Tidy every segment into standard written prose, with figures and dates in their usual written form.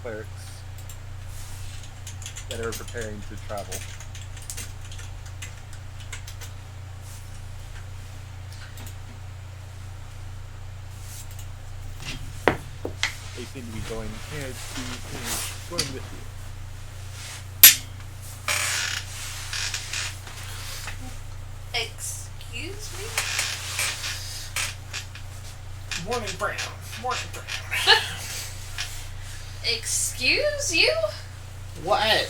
clerics that are preparing to travel. They seem to be going going with you. Excuse me? Morning Brown. Morning Brown. Excuse you? What?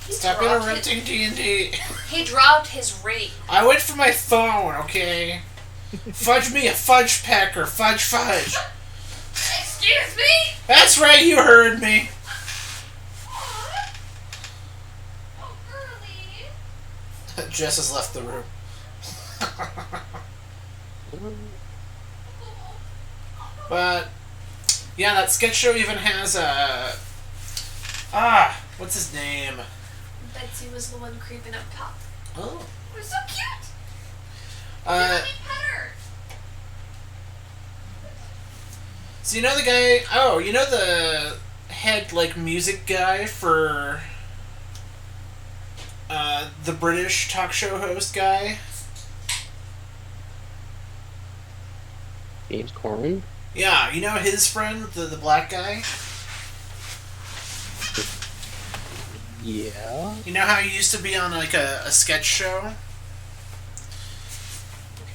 Stop interrupting D&D. He dropped his ring. I went for my phone, okay? Fudge me a fudge pecker. Fudge fudge. Excuse me? That's right, you heard me. Oh, early. Jess has left the room. But, yeah, that sketch show even has a... what's his name? Betsy was the one creeping up top. Oh. It was so cute. Let me pet her. So you know the guy... Oh, you know the head, music guy for... the British talk show host guy? James Corwin? Yeah, you know his friend, the black guy? Yeah. You know how he used to be on, a sketch show?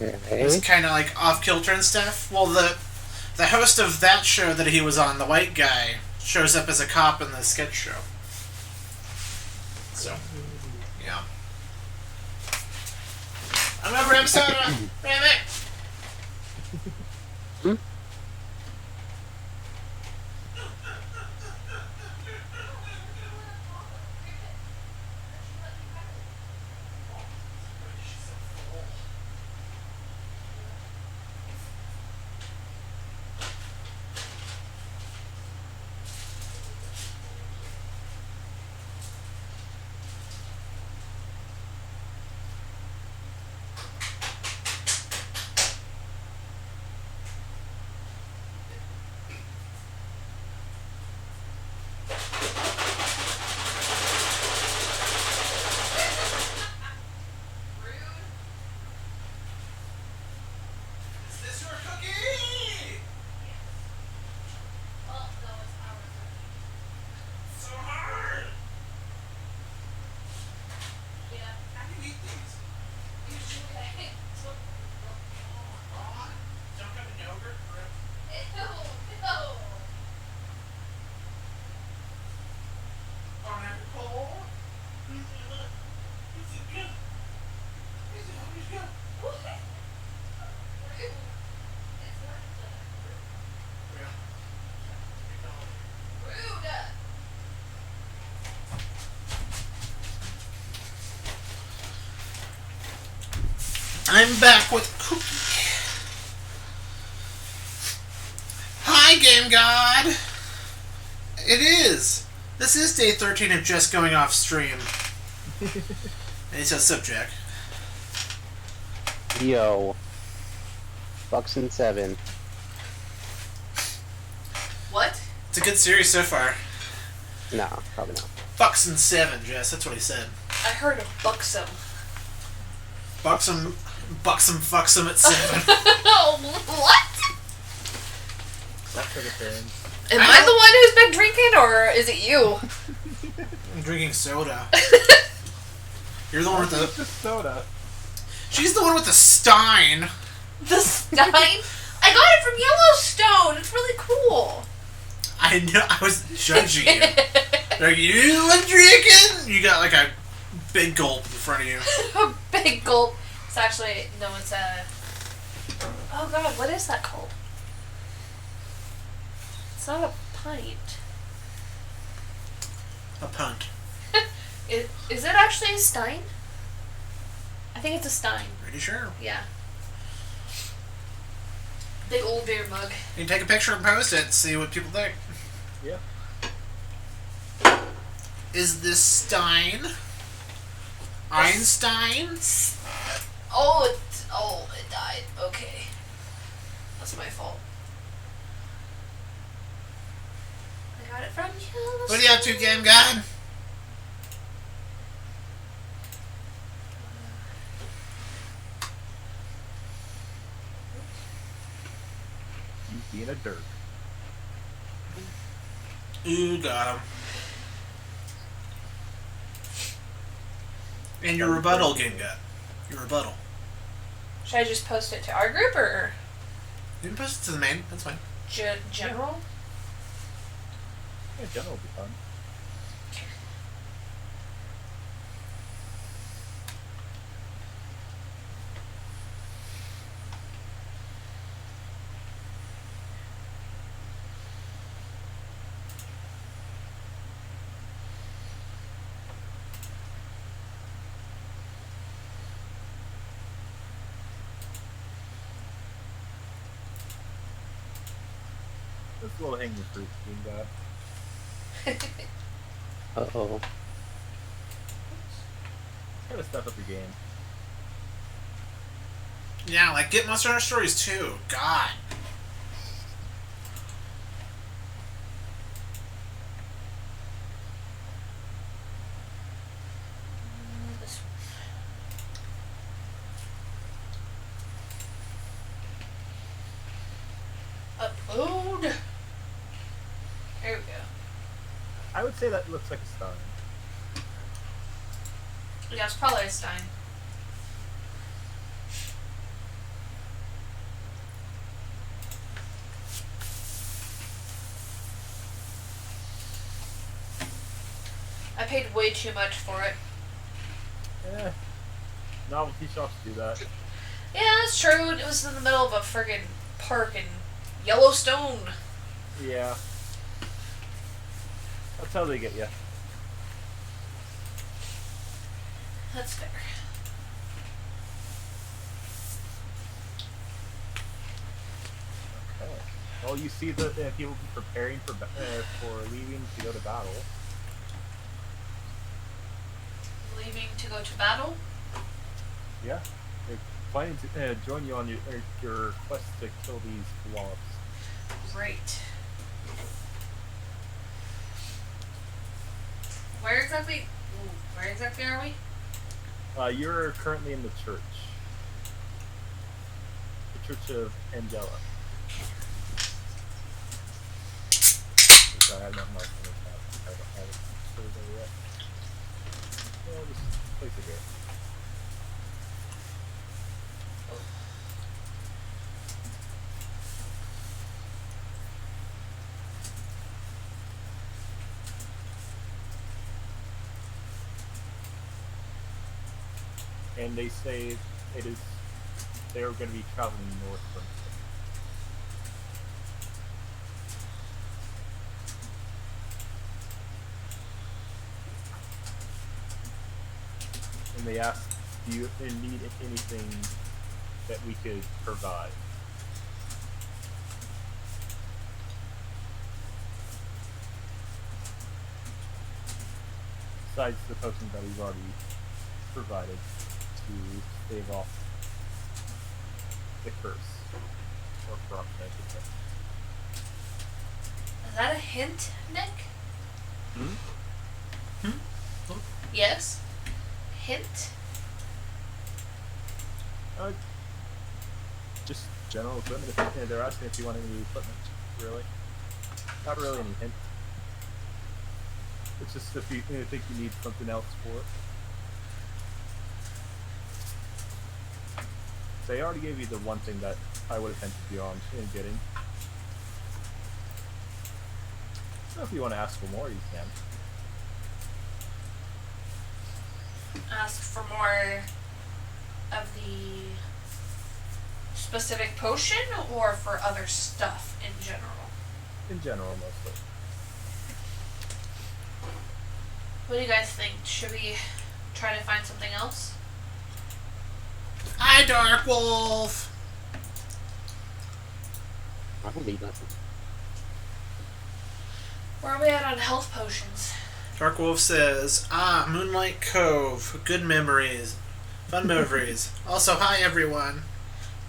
Okay. It was kind of, off-kilter and stuff. Well, the host of that show that he was on, the white guy, shows up as a cop in the sketch show. So, yeah. I'm gonna grab soda! Damn it! Hmm? I'm back with Cookie. Hi, Game God! It is! This is day 13 of just going off stream. And he says, "Sup, Jack?" Yo. Bucks and 7. What? It's a good series so far. No, probably not. Bucks and 7, Jess, that's what he said. I heard of buxom. Buxom, fucksome at 7. What? That's for the fans. Am I the one who's been drinking, or is it you? I'm drinking soda. You're the one with It's the... just soda. She's the one with the Stein. The Stein? I got it from Yellowstone. It's really cool. I know, I was judging you. Like, you like drinking? You got a big gulp in front of you. A big gulp. It's actually, no, it's a... Oh god, what is that called? It's not a pint. A punt. Is it actually a Stein? I think it's a Stein. Pretty sure. Yeah. Big old beer mug. You can take a picture and post it and see what people think. Yeah. Is this Stein? Einstein? Oh, it died. Okay. That's my fault. I got it from you. What are you up to, Game God? He's being a dirk. Ooh, got him. And your rebuttal, Game God. Your rebuttal. Should I just post it to our group or You can post it to the main. That's fine. general? Yeah, general will be fun. That's a little hanging fruit being got. Uh-oh. Gotta step up your game. Yeah, like get Monster Hunter Stories too. God. This one. Upload. There we go. I would say that looks like a star. Yeah, it's probably a Stein. I paid way too much for it. Eh. Novelty shops do that. Yeah, that's true. It was in the middle of a friggin' park in Yellowstone. Yeah. That's how they get you. That's fair. Okay. Well, you see that people preparing for leaving to go to battle. Leaving to go to battle? Yeah. They're planning to join you on your quest to kill these blobs. Great. Where exactly are we? You're currently in the church. The Church of Angela. Which I have not marked on the tab. I don't have it further there yet. So I'll just place it here. And they say they're going to be traveling north from here. And they ask, do you need anything that we could provide? Besides the potions that we've already provided to stave off the curse, or corruption, I should say. Is that a hint, Nick? Hmm? Yes. Hint? Just general equipment. They're asking if you want any equipment, really. Not really any hint. It's just if you think you need something else for it. They already gave you the one thing that I would have tempted you on in getting. So if you want to ask for more, you can. Ask for more of the specific potion or for other stuff in general? In general, mostly. What do you guys think? Should we try to find something else? Hi, Dark Wolf. I don't need nothing. Where are we at on health potions? Dark Wolf says, Moonlight Cove. Good memories. Fun memories. Also, hi, everyone.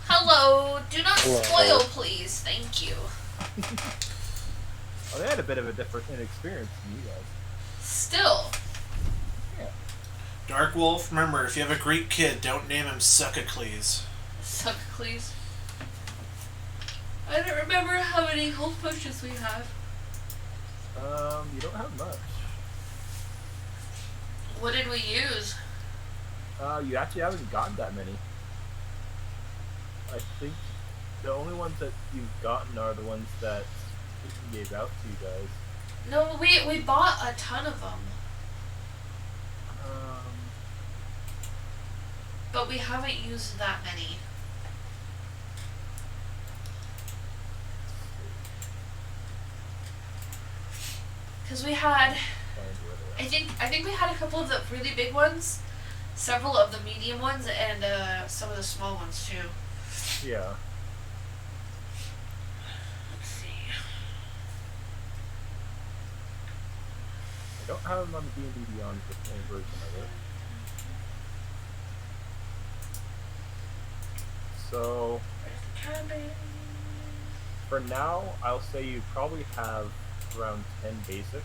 Hello. Do not Hello. spoil, please. Thank you. Oh, they had a bit of a different experience than you guys. Still. Yeah. Dark Wolf, remember, if you have a Greek kid, don't name him Succocles. Succocles. I don't remember how many health potions we have. You don't have much. What did we use? You actually haven't gotten that many. I think the only ones that you've gotten are the ones that he gave out to you guys. No, we bought a ton of them. But we haven't used that many. Because we had, I think we had a couple of the really big ones, several of the medium ones, and some of the small ones too. Yeah. Let's see. I don't have them on the D&D Beyond version of it. So, for now, I'll say you probably have around 10 basic,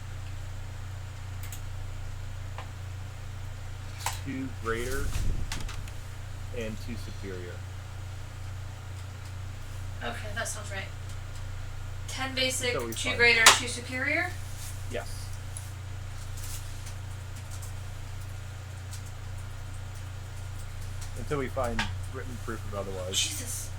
2 greater, and 2 superior. Okay, that sounds right. 10 basic, So 2 fine. greater, 2 superior? Yes. Until we find written proof of otherwise. Jesus.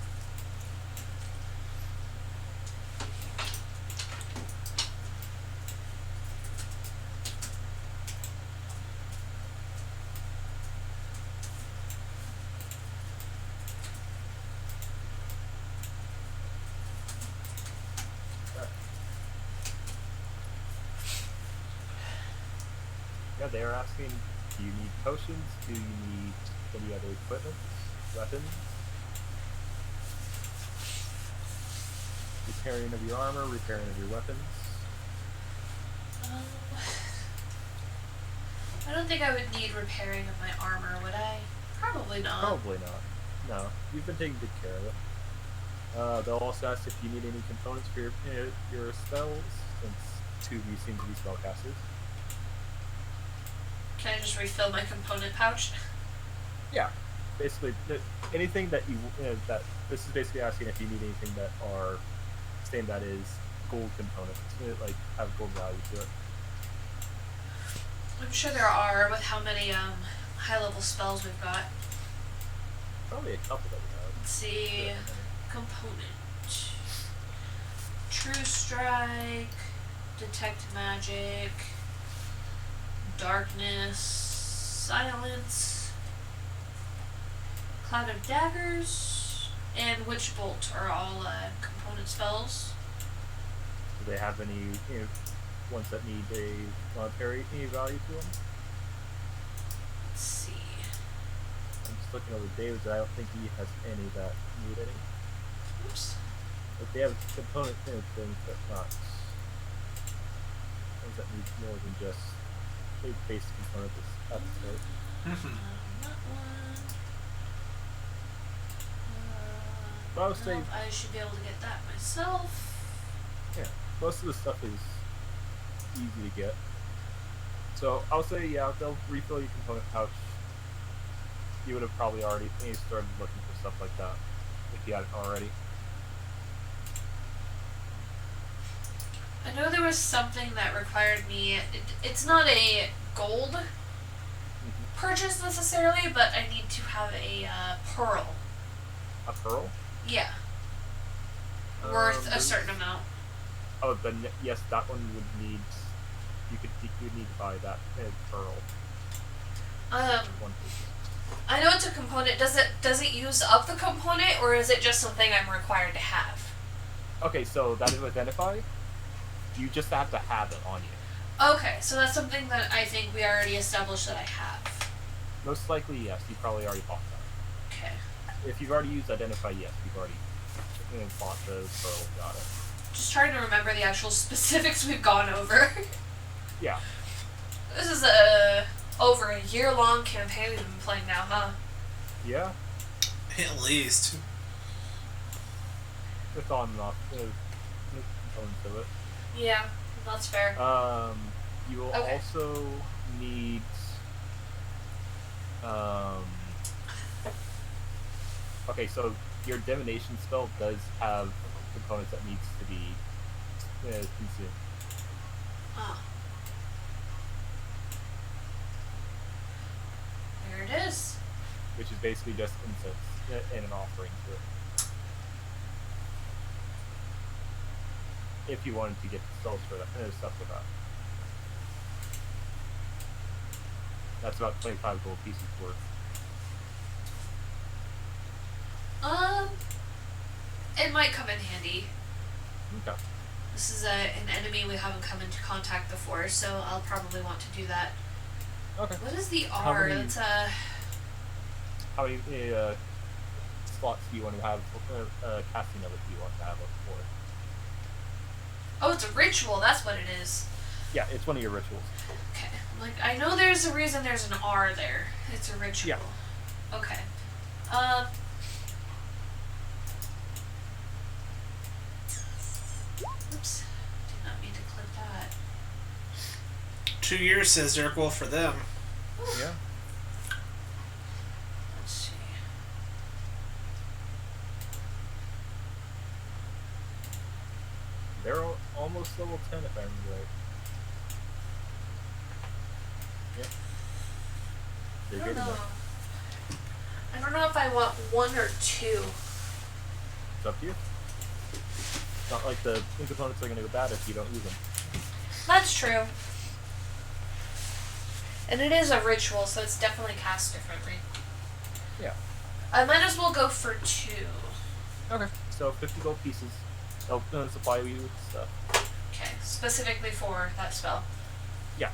Yeah, they are asking, do you need potions? Do you need any other equipment? Weapons? Repairing of your armor, repairing of your weapons? I don't think I would need repairing of my armor, would I? Probably not. Probably not. No, you've been taking good care of it. They'll also ask if you need any components for your spells, since 2 of you seem to be spellcasters. Can I just refill my component pouch? Yeah, basically anything that that this is basically asking if you need anything that are saying that is gold components, like have gold value to it. I'm sure there are with how many high level spells we've got. Probably a couple that we have. Let's see. Yeah. Component. True Strike. Detect Magic. Darkness. Silence. Cloud of Daggers. And Witch Bolt are all component spells. Do they have any ones that need a monetary value to them? Let's see. I'm just looking over David's. I don't think he has any that need any. Oops. Like they have component things, but not ones that need more than just a base component at the start. That one. But I would say, Nope, I should be able to get that myself. yeah, most of the stuff is easy to get. So I'll say, yeah, they'll refill your component pouch. You would have probably already started looking for stuff like that if you hadn't already. I know there was something that required me. It's not a gold purchase necessarily, but I need to have a pearl. A pearl? Yeah. Worth a there's- certain amount. Oh, then yes, that one would need. You'd need to buy that pearl. One piece. I know it's a component. Does it use up the component, or is it just something I'm required to have? Okay, so that is identify. You just have to have it on you. Okay, so that's something that I think we already established that I have. Most likely, yes. You probably already bought that. Okay. If you've already used identify, yes, you've already bought the pearl. Got it. Just trying to remember the actual specifics we've gone over. Yeah. This is over a year-long campaign we've been playing now, huh? Yeah. At least. It's on and off. Components of it. Yeah, that's fair. You will Okay. also need. Okay, so your divination spell does have components that needs to be consumed. Ah, there it is. Which is basically just incense and an offering to it. If you wanted to get spells for that, stuff for that. That's about 25 gold pieces worth. It might come in handy. Okay. This is an enemy we haven't come into contact before, so I'll probably want to do that. Okay. What is the How R? many- That's How many slots do you want to have? Casting of it do you want to have up for? Oh, it's a ritual. That's what it is. Yeah, it's one of your rituals. Okay. Like, I know there's a reason there's an R there. It's a ritual. Yeah. Okay. Oops. Did not mean to click that. 2 years, says Derek Wolf, for them. Yeah. Let's see. They're almost level 10 if I remember right. Yeah. They're I good don't know. enough. I don't know if I want 1 or 2. It's up to you. It's not like the components are going to go bad if you don't use them. That's true. And it is a ritual, so it's definitely cast differently. Yeah. I might as well go for 2. Okay. So 50 gold pieces. They'll supply you with stuff. Okay, specifically for that spell. Yeah.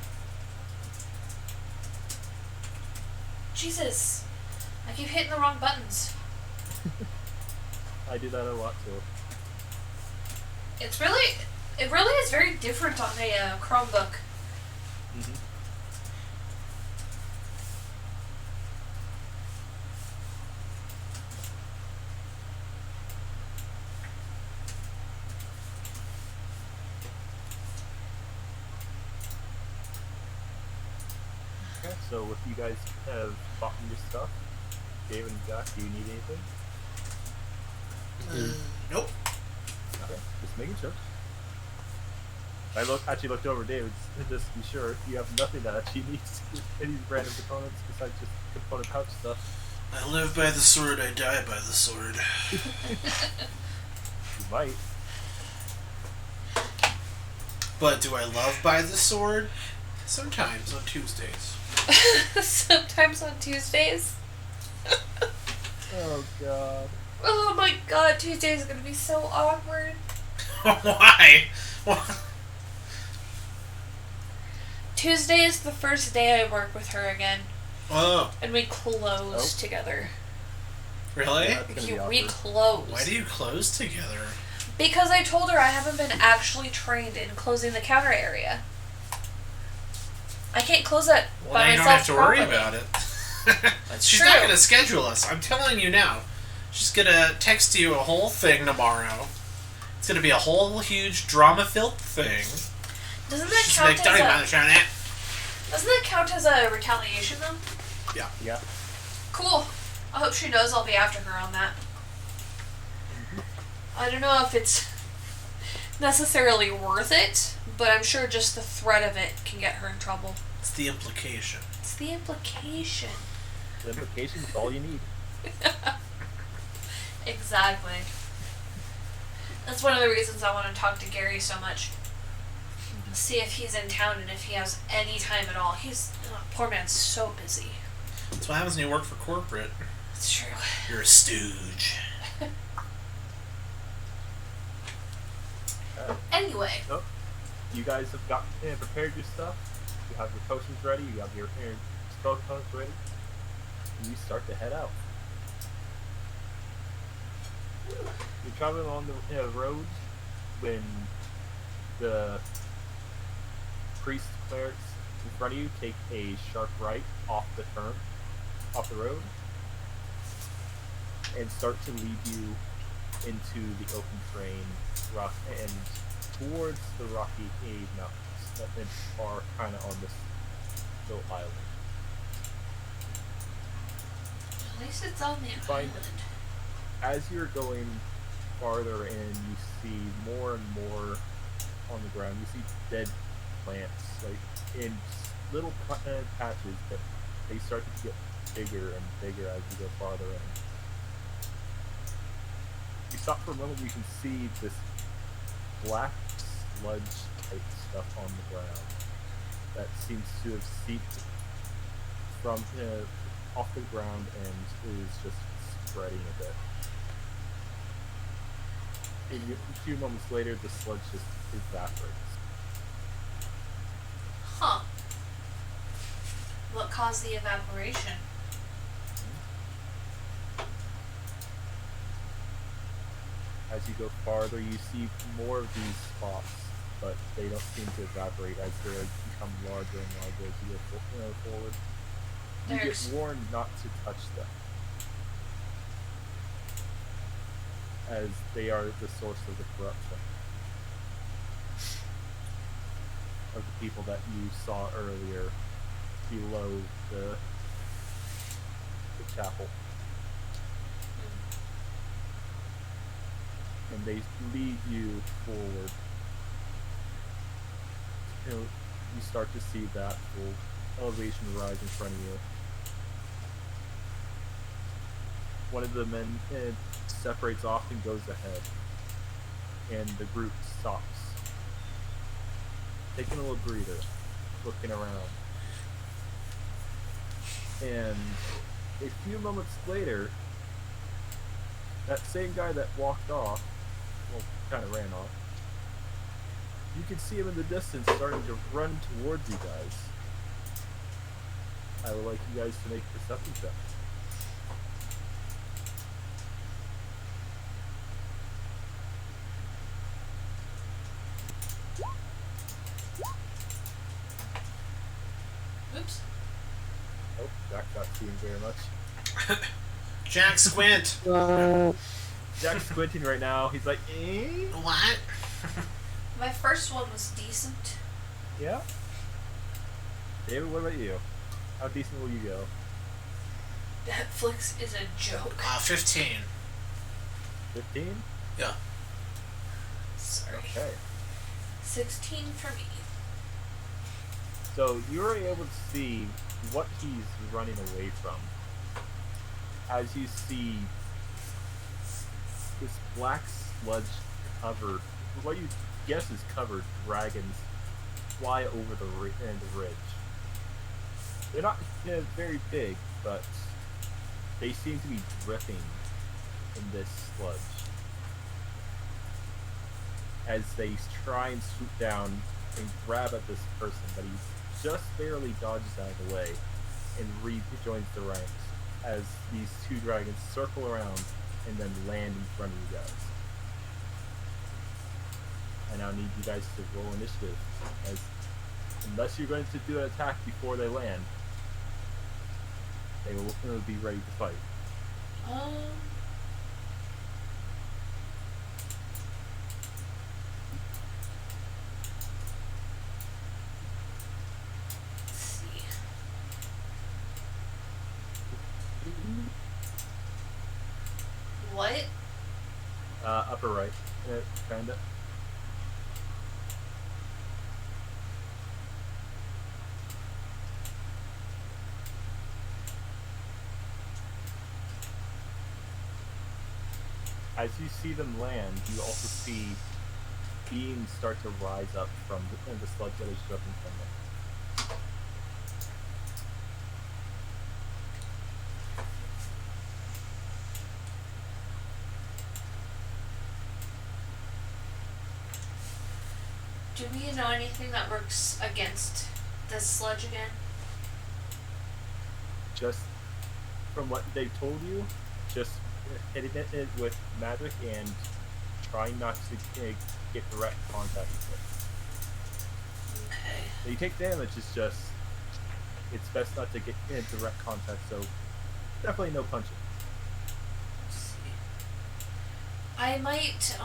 Jesus. I keep hitting the wrong buttons. I do that a lot too. It really is very different on a Chromebook. Mm-hmm. Okay, so if you guys have bought your stuff, David and Jack, do you need anything? Nope. Okay, just making sure. I actually looked over David's just to be sure if you have nothing that actually needs any random components besides just component pouch stuff. I live by the sword, I die by the sword. You might. But do I love by the sword? Sometimes on Tuesdays. Sometimes on Tuesdays. Oh god. Oh my god, Tuesday is gonna be so awkward. Why? Tuesday is the first day I work with her again. Oh, And we close together. really? Yeah, it's gonna be We awkward. close. Why do you close together? Because I told her I haven't been actually trained in closing the counter area. I can't close that Well, by now you don't myself have to worry properly. about it. That's She's true. not going to schedule us. I'm telling you now. She's going to text you a whole thing tomorrow. It's going to be a whole huge drama-filled thing. Doesn't that She's count like, don't even as understand it. doesn't that count as a retaliation though? Yeah. Yeah. Cool. I hope she knows I'll be after her on that. I don't know if it's necessarily worth it, but I'm sure just the threat of it can get her in trouble. It's the implication. It's the implication. The implication is all you need. Exactly. That's one of the reasons I want to talk to Gary so much. See if he's in town and if he has any time at all. Poor man's so busy. That's what happens when you work for corporate. It's true. You're a stooge. Anyway. So, you guys have got prepared your stuff. You have your potions ready. You have your spell components ready. And you start to head out. You're traveling along the road when the priest clerics in front of you take a sharp right off the road, and start to lead you into the open terrain, rough and towards the rocky mountains that are kind of on this little island. At least it's on the Find- island. As you're going farther in, you see more and more on the ground. You see dead plants, like in little patches, but they start to get bigger and bigger as you go farther in. You stop for a moment, you can see this black sludge type stuff on the ground that seems to have seeped from off the ground and is just spreading a bit. A few moments later, the sludge just evaporates. Huh. What caused the evaporation? As you go farther, you see more of these spots, but they don't seem to evaporate as they become larger and larger as you go forward. You There's- get warned not to touch them, as they are the source of the corruption of the people that you saw earlier below the chapel. And they lead you forward. You start to see that full elevation rise in front of you. One of the men separates off and goes ahead, and the group stops, taking a little breather, looking around. And a few moments later, that same guy that walked off, well, kind of ran off, you can see him in the distance starting to run towards you guys. I would like you guys to make perception checks. Oops. Oh, Jack's not seeing very much. Jack Squint. Jack's squinting right now. He's like, eh? What? My first one was decent. Yeah. David, what about you? How decent will you go? Netflix is a joke. 15. 15? Yeah. Sorry. Okay. 16 for me. So you're able to see what he's running away from. As you see this black sludge covered, what you guess is covered dragons fly over the ridge. They're not very big, but they seem to be dripping in this sludge as they try and swoop down and grab at this person, but he just barely dodges out of the way and rejoins the ranks as these two dragons circle around and then land in front of you guys. I now need you guys to roll initiative, as unless you're going to do an attack before they land, they will be ready to fight. Let's see. What? Upper right, kinda. As you see them land, you also see beams start to rise up from the sludge that is dripping from them. Do we know anything that works against this sludge again? Just from what they've told you, just hitting it with magic and trying not to get direct contact with Okay. it. You take damage, it's best not to get in direct contact, so definitely no punching. Let's see. I might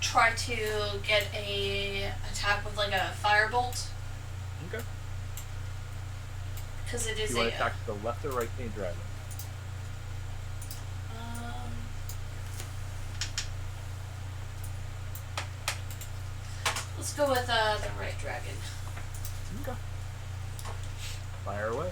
try to get a attack with like a firebolt. Okay. Because it is You want to attack the left or right paint dragon? Let's go with the right dragon. Okay. Fire away.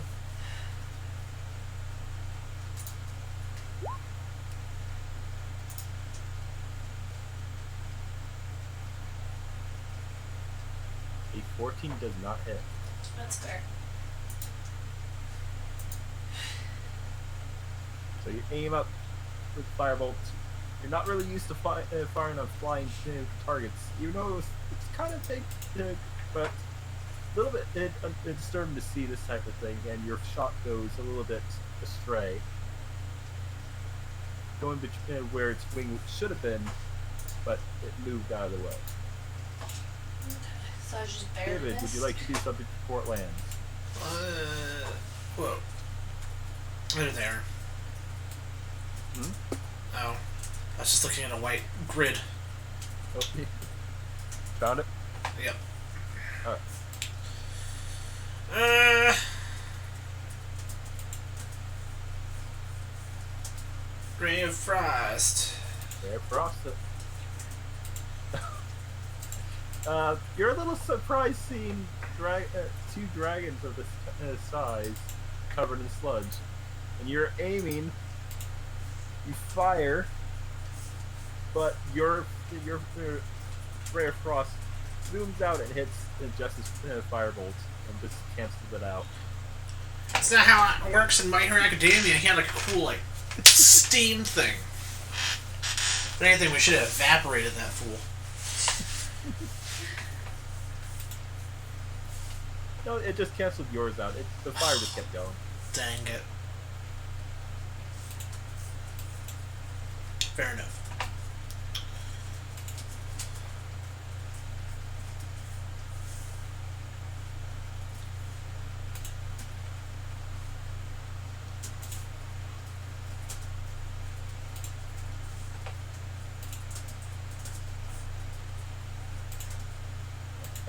A 14 does not hit. That's fair. So you aim up with firebolt. You're not really used to firing on flying targets, even though it's kind of big, but a little bit it's starting to see this type of thing, and your shot goes a little bit astray, going where its wing should have been, but it moved out of the way. Okay. So I just barely David, missed. would you like to do something before it lands? Whoa. Right there. Hmm? Oh. I was just looking at a white grid. Oh, found it? Yep. Alright. Ray of Frost. There, frost it. You're a little surprised seeing two dragons of this size covered in sludge. And you're aiming, you fire, but your ray of frost zooms out and hits Justice firebolt and just cancels it out. That's not how it works in My Hero Academia. He had like a cool, like, steam thing. If anything, we should have evaporated that fool. No, it just canceled yours out. The fire just kept going. Dang it. Fair enough.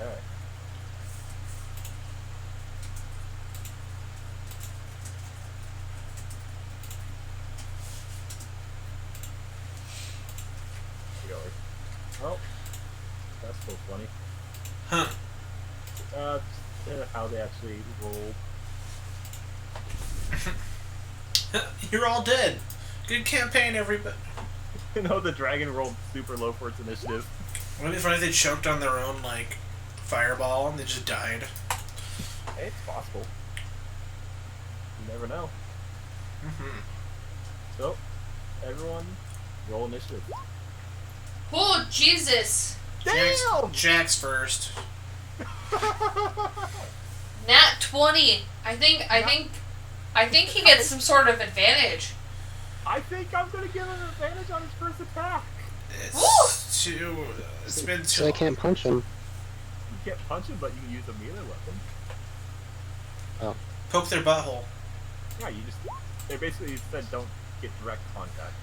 Okay. Well, that's so funny. Huh. How they actually rolled. You're all dead. Good campaign, everybody. You know, the dragon rolled super low for its initiative. Wouldn't it be funny if they choked on their own, like, fireball and they just died? Hey, it's possible. You never know. Mm-hmm. So, everyone, roll initiative. Oh Jesus! Jack's first. Nat 20. I think he gets some sort of advantage. I think I'm gonna give him an advantage on his first attack. It's too. It's been too. So I can't punch him. You can't punch him, but you can use a melee weapon. Oh. Poke their butthole. Yeah, you just. They basically said don't get direct contact.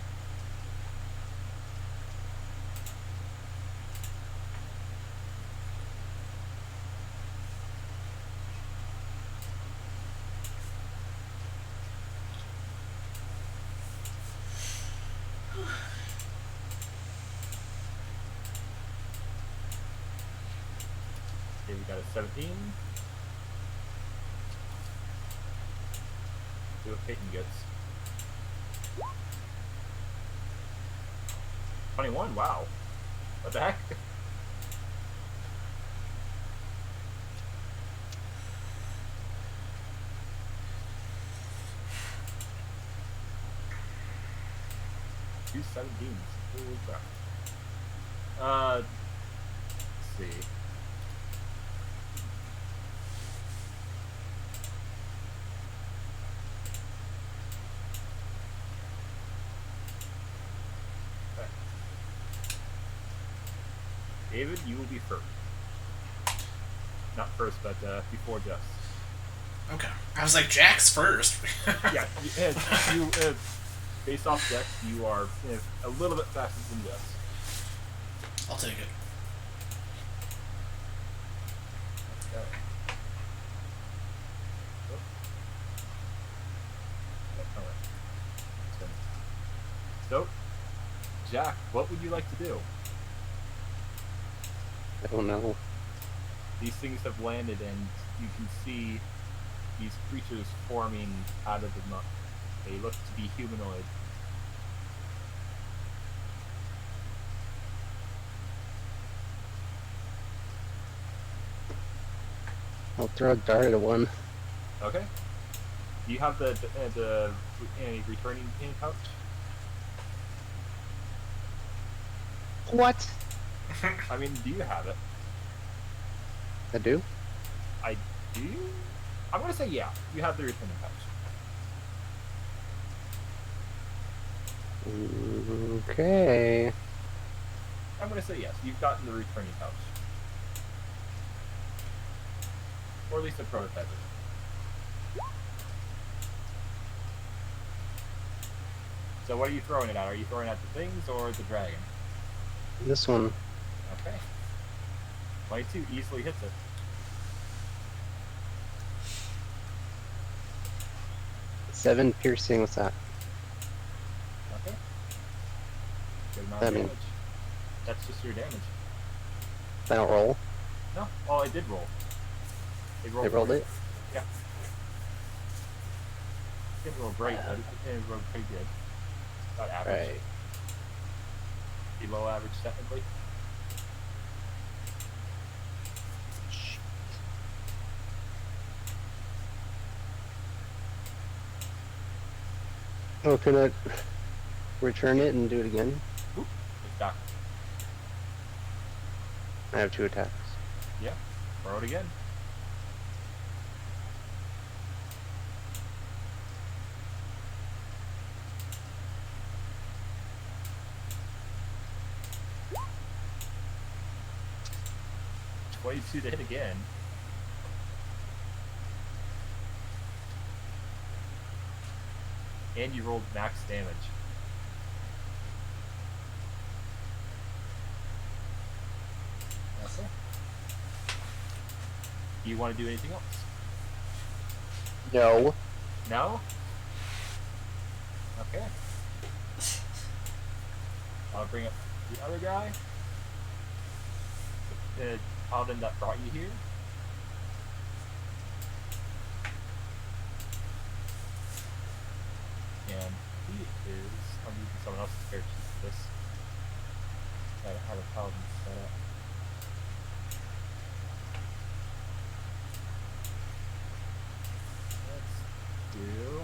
Okay, we got a 17. See what Peyton gets. 21, wow. What the heck? Two 17s. Holy crap. Let's see. Okay. David, you will be first. Not first, but before Jess. Okay. I was like, Jack's first. Yeah, based off Dex, you are a little bit faster than Jess. I'll take it. Okay. Oh. Yep, alright. So, Jack, what would you like to do? I don't know. These things have landed, and you can see these creatures forming out of the muck. They look to be humanoid. I'll throw a dart at one. Okay. Do you have the returning pain pouch? What? I mean, do you have it? I do? I do? I'm gonna say yeah. You have the returning pouch. Okay. I'm gonna say yes. You've gotten the returning pouch. Or at least a prototype of it. So what are you throwing it at? Are you throwing it at the things or the dragon? This one. Okay. 22 easily hits it. Seven piercing, what's that? Okay. Good amount I of mean- damage. That's just your damage. I don't roll. No? Oh, it did roll. It rolled, It rolled for you. it? Yeah. It didn't roll great, but it rolled pretty good. About average. Right. Below average, technically. Oh, can I return it and do it again? Oop, it's back. I have 2 attacks. Yeah. Throw it again. $22 to hit again. And you rolled max damage. Okay. Do you want to do anything else? No. No? Okay. I'll bring up the other guy. The paladin that brought you here. And he is... I'm using someone else's character for this. I don't have a paladin set up. Let's do...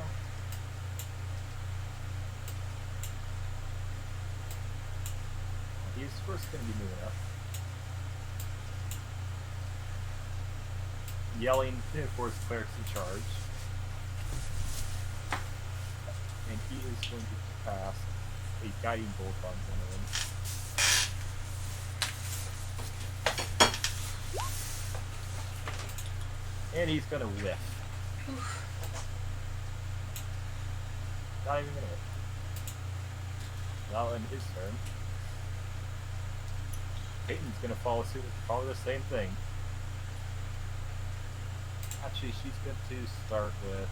He's first going to be moving up. Yelling for his clerics in charge. And he is going to cast a guiding bolt on one of them. And he's going to whiff. Not even going to whiff. Now in his turn, Peyton's going to follow suit, follow the same thing. Actually, she's going to start with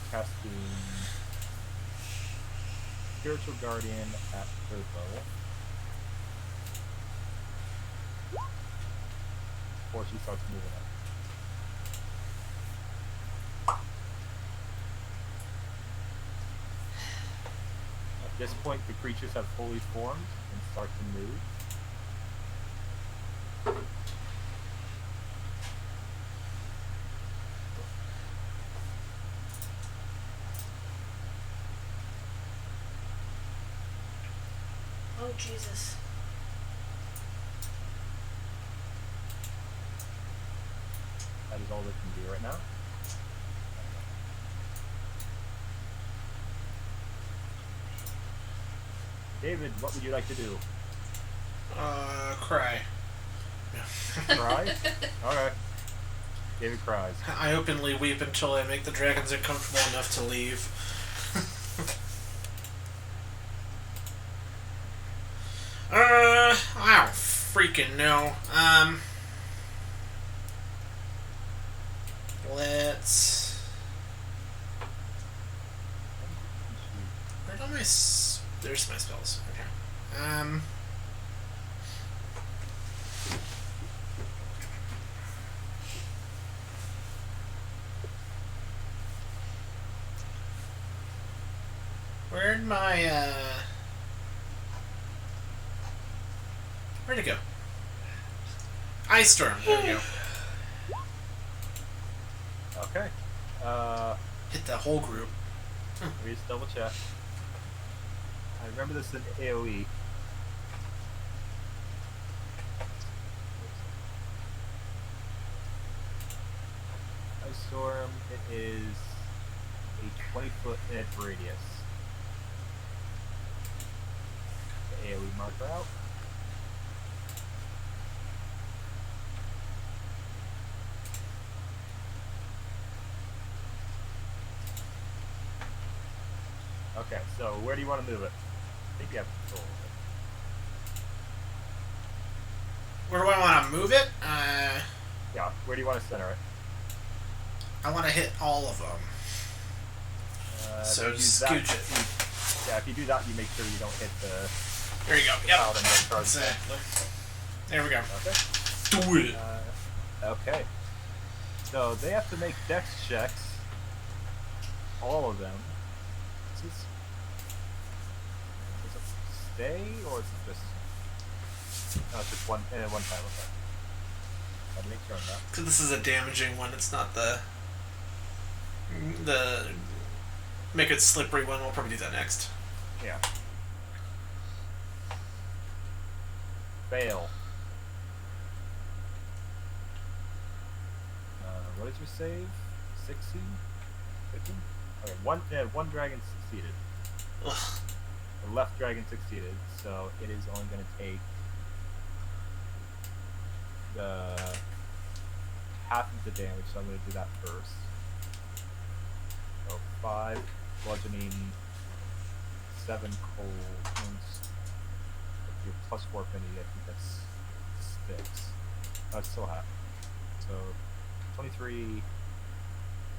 casting Spiritual Guardian at 3rd level. Before she starts moving up. At this point, the creatures have fully formed and start to move. Oh, Jesus. That is all they can do right now. David, what would you like to do? Cry. Cry? Alright. David cries. I openly weep until I make the dragons uncomfortable enough to leave. fucking know. Let's. Where'd all my there's my spells. Okay. Where'd my where'd it go? Ice Storm. There we go. Okay. Hit the whole group. Let me just double check. I remember this in AoE. Ice Storm, it is a 20-foot radius. The AoE marker out. Okay, so where do you want to move it? I think you have control of it. Where do I want to move it? Yeah, where do you want to center it? I want to hit all of them. So scooch it. Yeah, if you do that, you make sure you don't hit the. There you go. Yep. Paladin that charges Exactly. There we go. Okay. Do it. Okay. So they have to make dex checks. All of them. Is it stay or is it just? No, it's just one time. Okay. I'll make sure on that. Because this is a damaging one. It's not the make it slippery one. We'll probably do that next. Yeah. Fail. What did you save? 16? 15? Okay, one dragon succeeded. Ugh. The left dragon succeeded, so it is only going to take the half of the damage, so I'm going to do that first. So 5 bludgeoning, 7 cold wounds. If you're plus 4 affinity, I think that's 6. That's still half. So 23,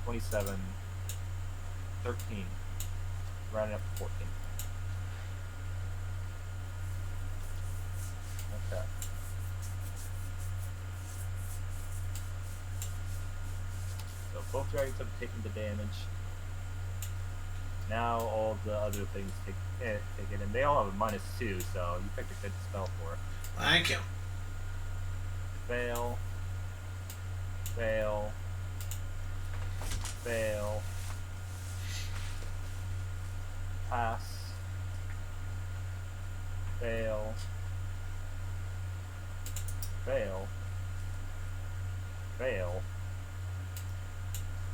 27, 13, rounding up to 14. Okay. So both dragons have taken the damage. Now all the other things take it, and they all have a -2, so you picked a good spell for it. Thank you. Fail. Fail. Fail. Pass. Fail. Fail. Fail.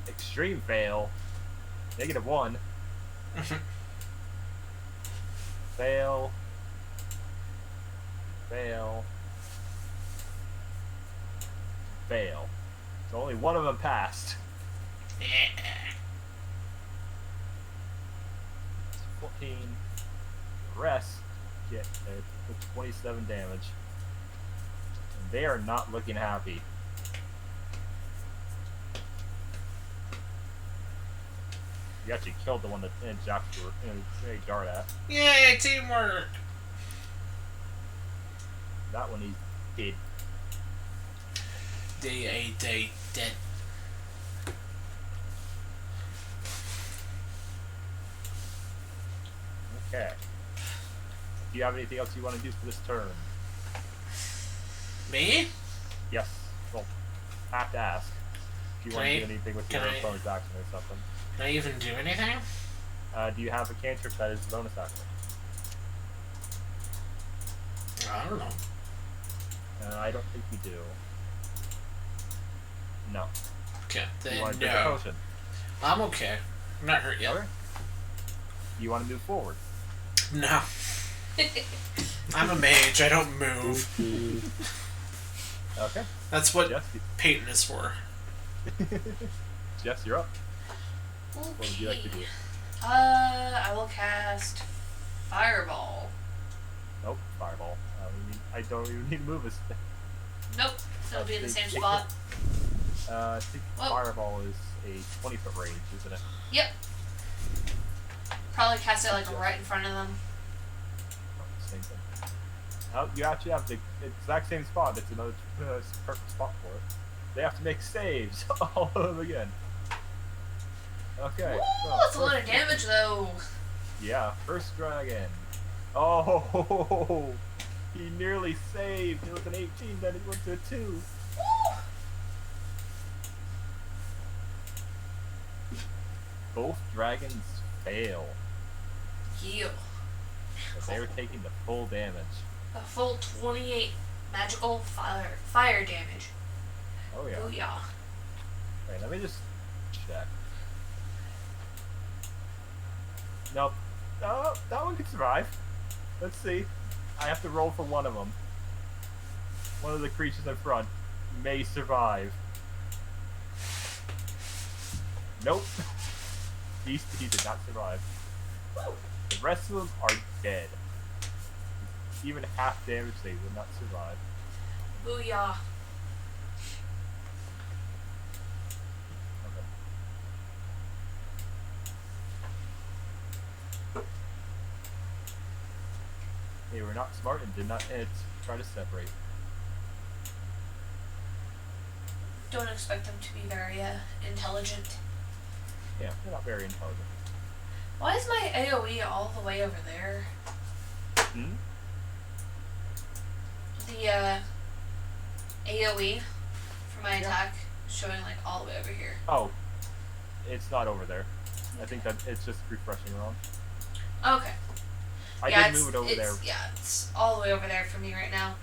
Extreme fail. -1. Fail. Fail. Fail. So only one of them passed. It's 14. The rest get 27 damage. And they are not looking happy. You actually killed the one that Jack threw a dart at. Yay, teamwork! That one he's dead. Day dead. Okay. Do you have anything else you want to do for this turn? Me? Yes. Well, I have to ask. Do you want to do anything with your bonus action or something? Can I even do anything? Do you have a cantrip that is bonus action? I don't know. I don't think you do. No. Okay, You then want to drink a no. potion? I'm okay. I'm not hurt yet. Okay. You want to move forward? No. I'm a mage. I don't move. Okay. That's what Jess, Peyton is for. Jess, you're up. Okay. What would you like to do? I will cast Fireball. Nope, fireball. We need I don't even need to move a step. Nope. It'll be in the They same take spot. I think Whoa. Fireball is a 20-foot range, isn't it? Yep. Probably cast it like right in front of them. Oh, same thing. Oh, you actually have the exact same spot. It's another perfect spot for it. They have to make saves all over again. Okay. Ooh, so that's a lot of first- damage though. Yeah, first dragon. Oh, he nearly saved. It was an 18, then it went to a 2. Ooh. Both dragons fail. Yeah. But they were taking the full damage. A full 28 magical fire damage. Oh yeah. Booyah. Wait, let me just check. Nope. Oh, that one could survive. Let's see. I have to roll for one of them. One of the creatures in front may survive. Nope. He did not survive. The rest of them are dead. Even half damage, they would not survive. Booyah. Okay. They were not smart and did not try to separate. Don't expect them to be very intelligent. Yeah, they're not very intelligent. Why is my AoE all the way over there? Hmm? The AoE for my attack showing like all the way over here. Oh, it's not over there. I think that it's just refreshing wrong. Okay. I Yeah, did move it over there. Yeah, it's all the way over there for me right now.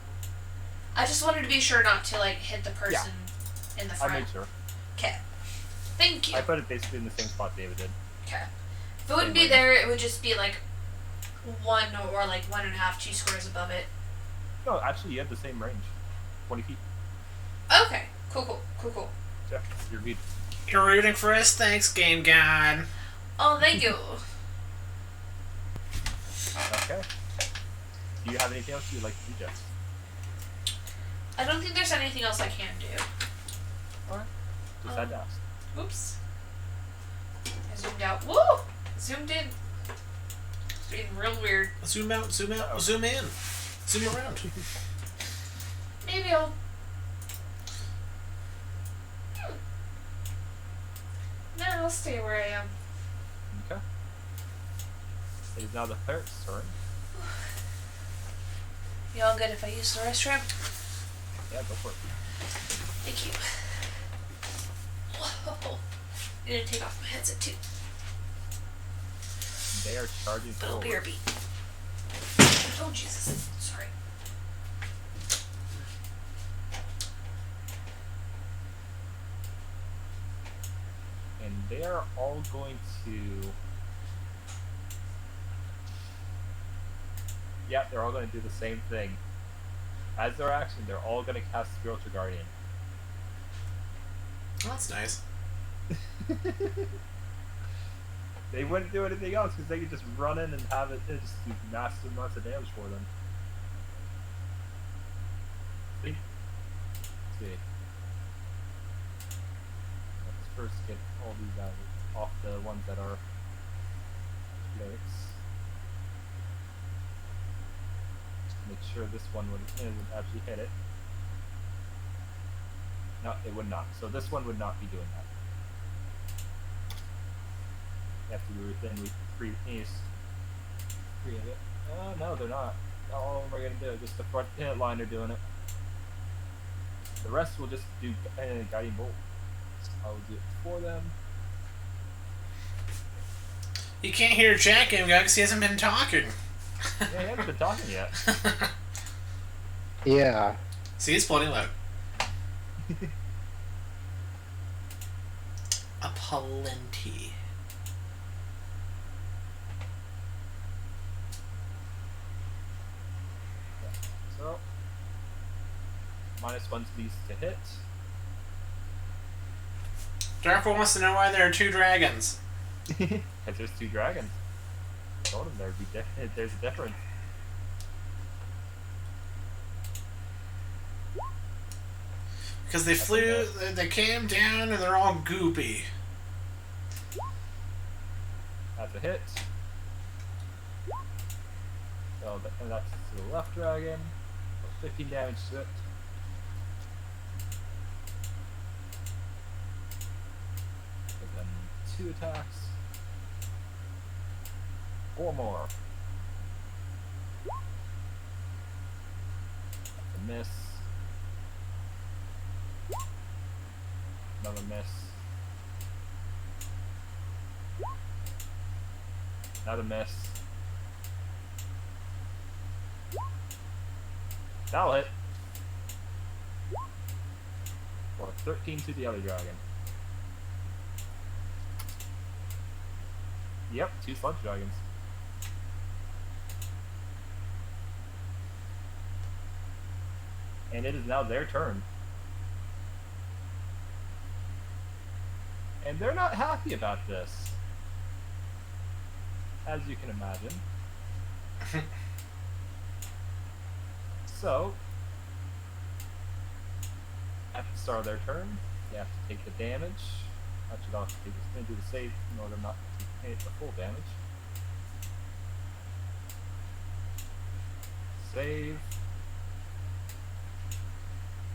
I just wanted to be sure not to like hit the person in the I front. made sure. Okay. Thank you. I put it basically in the same spot David did. Okay. If it wouldn't be Same there, it would just be like 1 or like 1.5, 2 squares above it. No, actually, you have the same range. 20 feet. Okay. Cool. Yeah, you're good. You're rooting for us? Thanks, Game God. Oh, thank you. Okay. Do you have anything else you'd like to do, Jess? I don't think there's anything else I can do. Alright. Just had to ask. Oops. I zoomed out. Woo! Zoomed in. It's being real weird. Zoom out, zoom out, zoom in. Zoom around. Maybe I'll... No, I'll stay where I am. Okay. It is now the third turn. You all good if I use the restroom? Yeah, go for it. Thank you. Whoa. I need to take off my headset too. They are charging Little forward. BRB. Oh, Jesus. Sorry. And they are all going to... Yeah, they're all going to do the same thing. As their action, they're all going to cast Spiritual Guardian. Oh, that's nice. They wouldn't do anything else because they could just run in and have it just do massive amounts of damage for them. Let's see. Let's first get all these out off the ones that are clerics. Make sure this one would actually hit it. No, it would not. So this one would not be doing that. You have to be within 3 piece. 3 of it. Oh, no, they're not. Not all of them are going to do it. Just the front line are doing it. The rest will just do Guiding Bolt. I will do it for them. You can't hear Jack, Game God, because he hasn't been talking. Yeah, he hasn't been talking yet. Yeah. See, it's plenty loud. A plenty. So, -1 to these to hit. Darko wants to know why there are 2 dragons. Because there's 2 dragons. I told him there'd be there's a difference. Because they they came down and they're all goopy. That's a hit. So and that's to the left dragon. 15 damage to it. And then 2 attacks. 4 more. That's a miss. Another miss. Another miss. That'll hit. Or 13 to the other dragon. Yep, 2 sludge dragons. And it is now their turn. And they're not happy about this. As you can imagine. So, at the start of their turn, they have to take the damage. Actually, they'll have to take this. They do the save in order not to take the full damage. Save.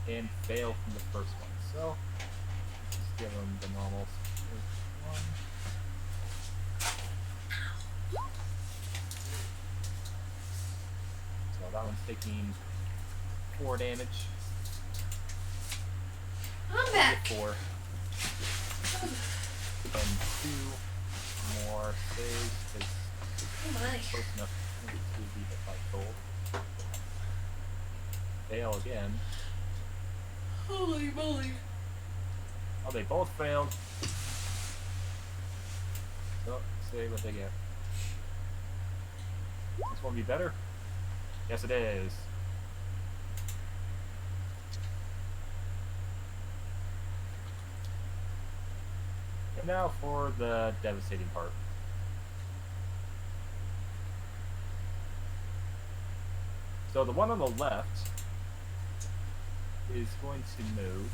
And fail from the first one. So, let's just give them the normal one. So that one's taking 4 damage. I'm back. 4. And 2 more saves. Oh my. Close enough to be hit by cold. Fail again. Holy moly. Oh, they both failed. So, see what they get. This one be better? Yes, it is. And now for the devastating part. So the one on the left is going to move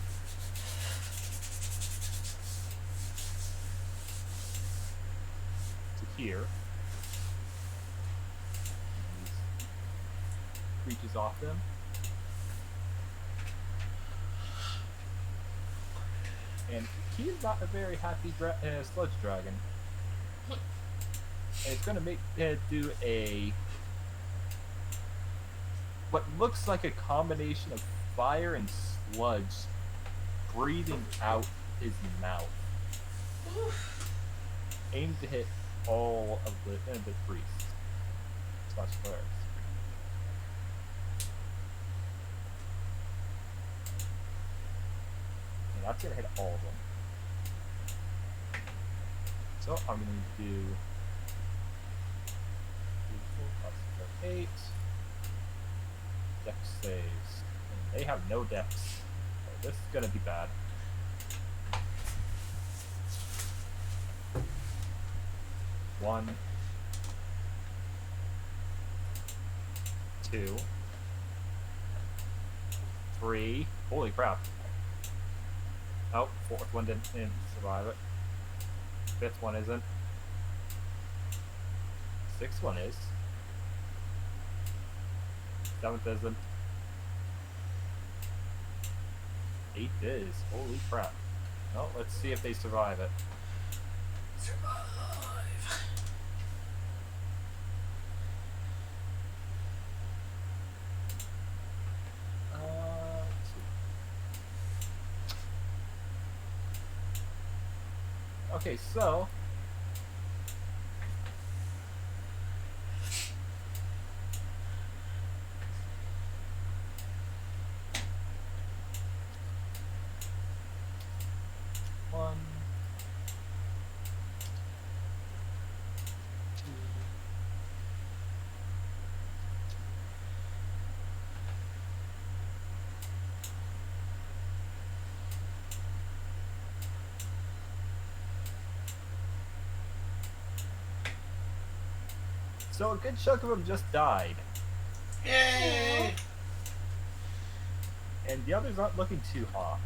to here. Reaches off them. And he's not a very happy sludge dragon. And it's going to make do a what looks like a combination of fire and sludge breathing out his mouth. Aim to hit all of the priests slash clerics. And that's gonna hit all of them. So I'm gonna do 8 dex saves. And they have no dex. So this is gonna be bad. One, 2, 3. Holy crap. Oh, 4th one didn't survive it. 5th one isn't. 6th one is. 7th isn't. 8th is. Holy crap. Well, let's see if they survive it. Survive. Let's see. Okay, so one, 2, so a good chunk of them just died. Yay! And the others aren't looking too hot.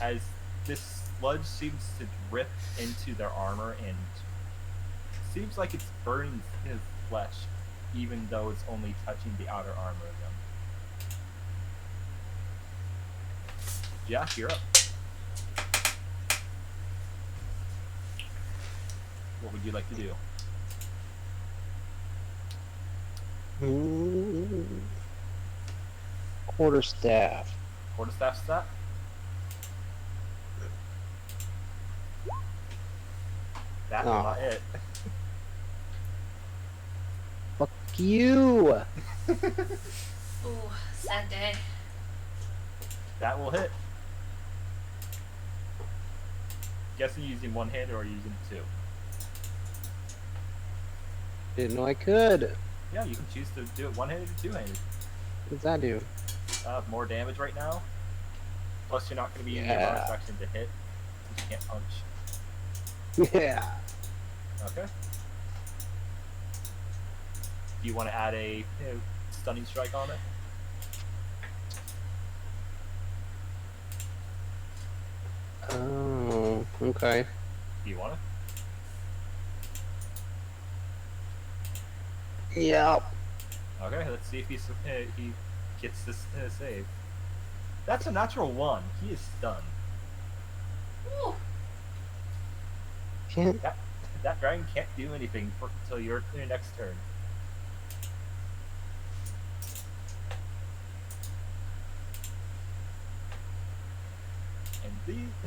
As this sludge seems to drip into their armor and seems like it's burning his flesh, even though it's only touching the outer armor of them. Jack, you're up. What would you like to do? Quarterstaff. Quarterstaff stat? That's Oh. not it. Fuck you! Ooh, sad day. That will hit. Guessing you're using one hand or are you using two? Didn't know I could. Yeah, you can choose to do it one-handed or two-handed. What does that do? More damage right now. Plus, you're not going to be in your bonus action to hit. You can't punch. Yeah. Okay. Do you want to add a stunning strike on it? Oh, okay. Do you want to? Yep. Okay, let's see if he gets this save. That's a natural 1. He is stunned. Ooh. Can't. That dragon can't do anything until your next turn.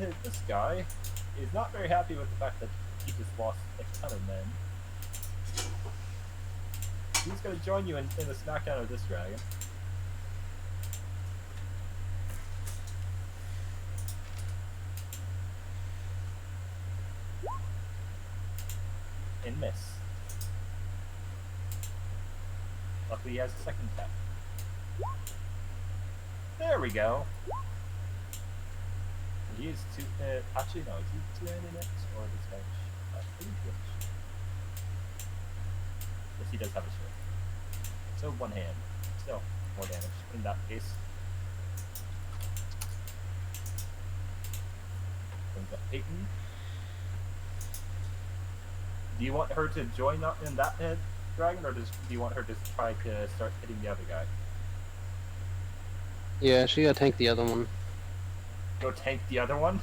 And this guy is not very happy with the fact that he just lost a ton of men. He's going to join you in the smackdown of this dragon. And miss. Luckily he has a second attack. There we go. He is two. Actually, no. Is he two-handed next, or this guy? I think which. Yes, he does have a sword. So one hand. Still more damage in that case. Brings up Peyton. Do you want her to join up in that dragon, or do you want her to try to start hitting the other guy? Yeah, she gotta tank the other one. Go tank the other one?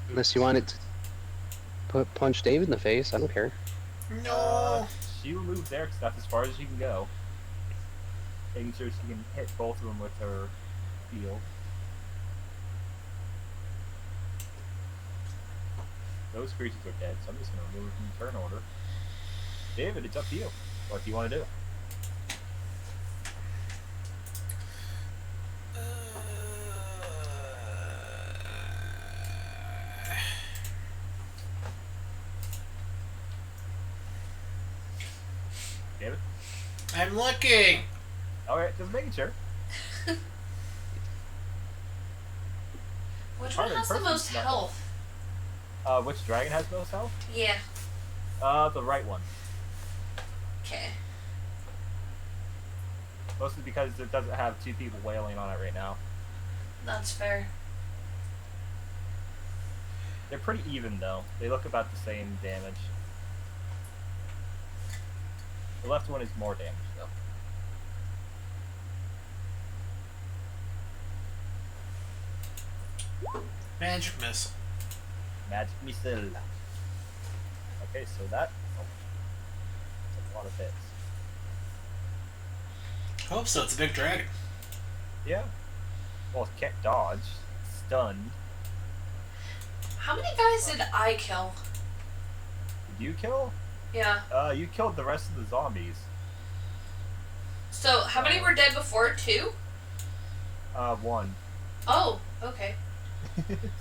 Unless you want it to punch David in the face, I don't care. No. She will move there because that's as far as she can go. Making sure she can hit both of them with her field. Those creatures are dead, so I'm just going to remove them from turn order. David, it's up to you. What do you want to do? David? I'm looking. Alright, just making sure. Which one has the most health? Which dragon has most health? Yeah. The right one. Okay. Mostly because it doesn't have two people wailing on it right now. That's fair. They're pretty even though. They look about the same damage. The left one is more damage though. Magic missile. Magic missile. Okay, so that's a lot of hits. Hope so. It's a big dragon. Yeah. Well, it can't dodge. Stunned. How many guys did I kill? Did you kill? Yeah. You killed the rest of the zombies. So, how many were dead before? 2? 1. Oh, okay.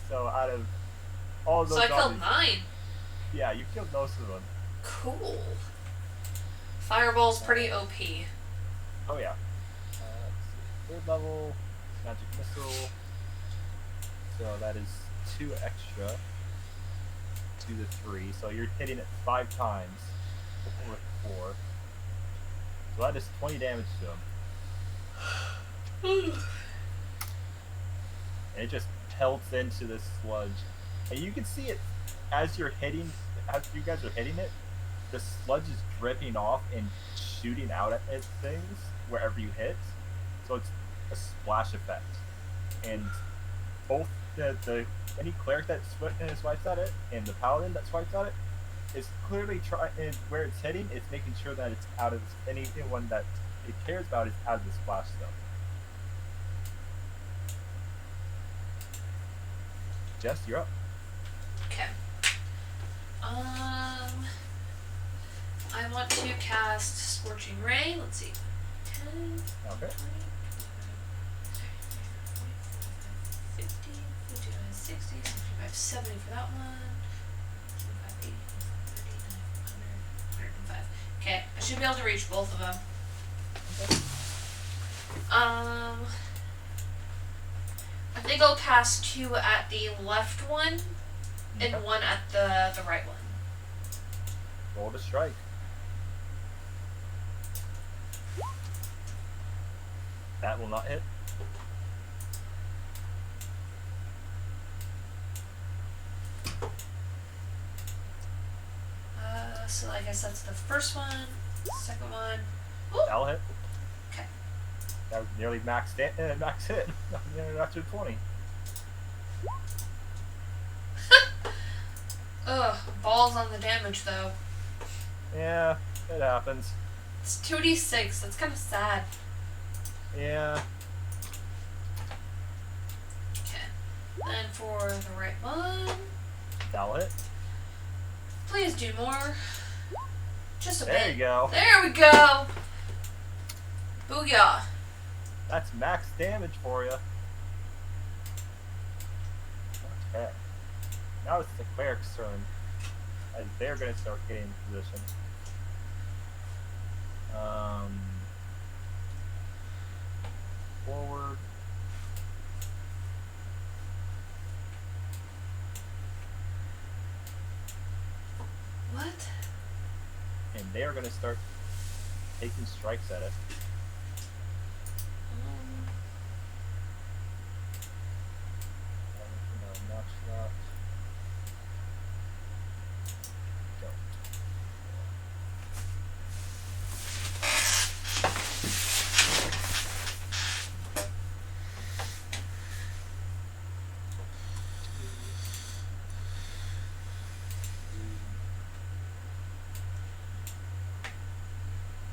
So out of all of those So I killed zombies, 9. yeah, you killed most of them. Cool. Fireball's pretty OP. Oh yeah. Let's see. 3rd level, magic missile. So that is 2 extra. to the 3, so you're hitting it 5 times with 4. So that is 20 damage to him. And it just pelts into this sludge. And you can see it as you guys are hitting it, the sludge is dripping off and shooting out at things wherever you hit. So it's a splash effect. And both any cleric that swipes at it and the paladin that swipes at it is clearly trying, where it's hitting, it's making sure that it's out of anyone that it cares about is out of the splash zone. Jess, you're up. Okay. I want to cast Scorching Ray. Let's see. 10, Okay. 20, 50, 55, 60, 65, 70 for that one. 75, 80, 39, 100, 105. Okay, I should be able to reach both of them. I think I'll cast 2 at the left one and 1 at the right one. Roll to strike. That will not hit. So I guess that's the first one, second one. Ooh. That'll hit. Okay. That was nearly max hit. Nearly after 20. Ugh, balls on the damage though. Yeah, it happens. It's 2d6, that's kind of sad. Yeah. Okay. Then for the right one, That'll hit. please do more. Just a bit. There you go. There we go. Booyah. That's max damage for you. Okay. Now it's the cleric's turn. As they're going to start getting in position. Forward. What? And they are going to start taking strikes at it. Notch that. Go.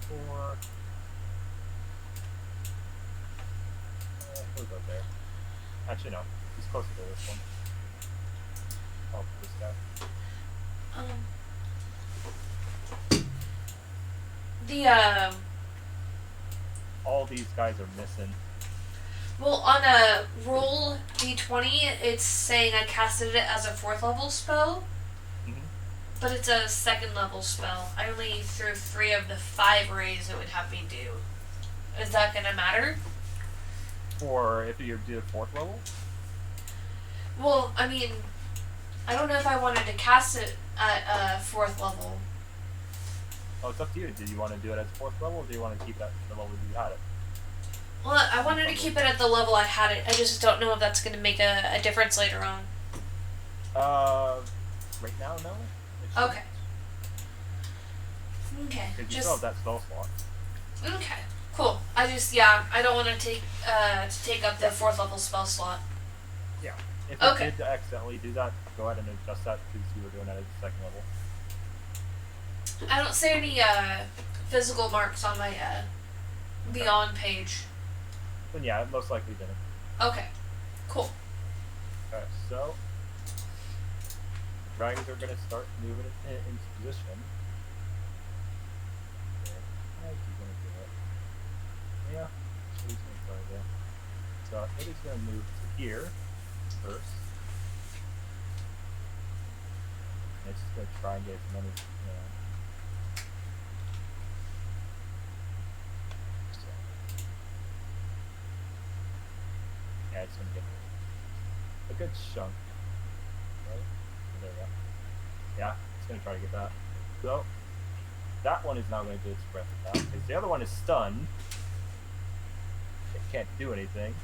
Four. He'll go there. Actually, no. He's closer to this one. Oh, this guy. All these guys are missing. Well, on a roll d20, it's saying I casted it as a 4th level spell, but it's a 2nd level spell. I only threw 3 of the 5 rays it would have me do. Is that gonna matter? Or if you do the 4th level? Well, I mean, I don't know if I wanted to cast it at 4th level. Oh, it's up to you. Do you want to do it at 4th level, or do you want to keep it at the level you had it? Well, I wanted to keep it at the level I had it. I just don't know if that's going to make a difference later on. Right now, no. Okay. Okay. Because you still have that spell slot. Okay. Cool. I don't want to take up the 4th level spell slot. Yeah. If Okay. you did accidentally do that, go ahead and adjust that because you were doing that at the 2nd level. I don't see any physical marks on my Beyond page. Then yeah, it most likely didn't. Okay. Cool. Okay, so dragons are going to start moving into position. Okay. How's he going to do it? Yeah, he's going to try there. So it is going to move to here first. And it's just going to try and get as many, yeah, it's going to get a good chunk. Right? There we go. Yeah, it's going to try to get that. So, that one is now going to do its breath attack, because the other one is stunned. It can't do anything.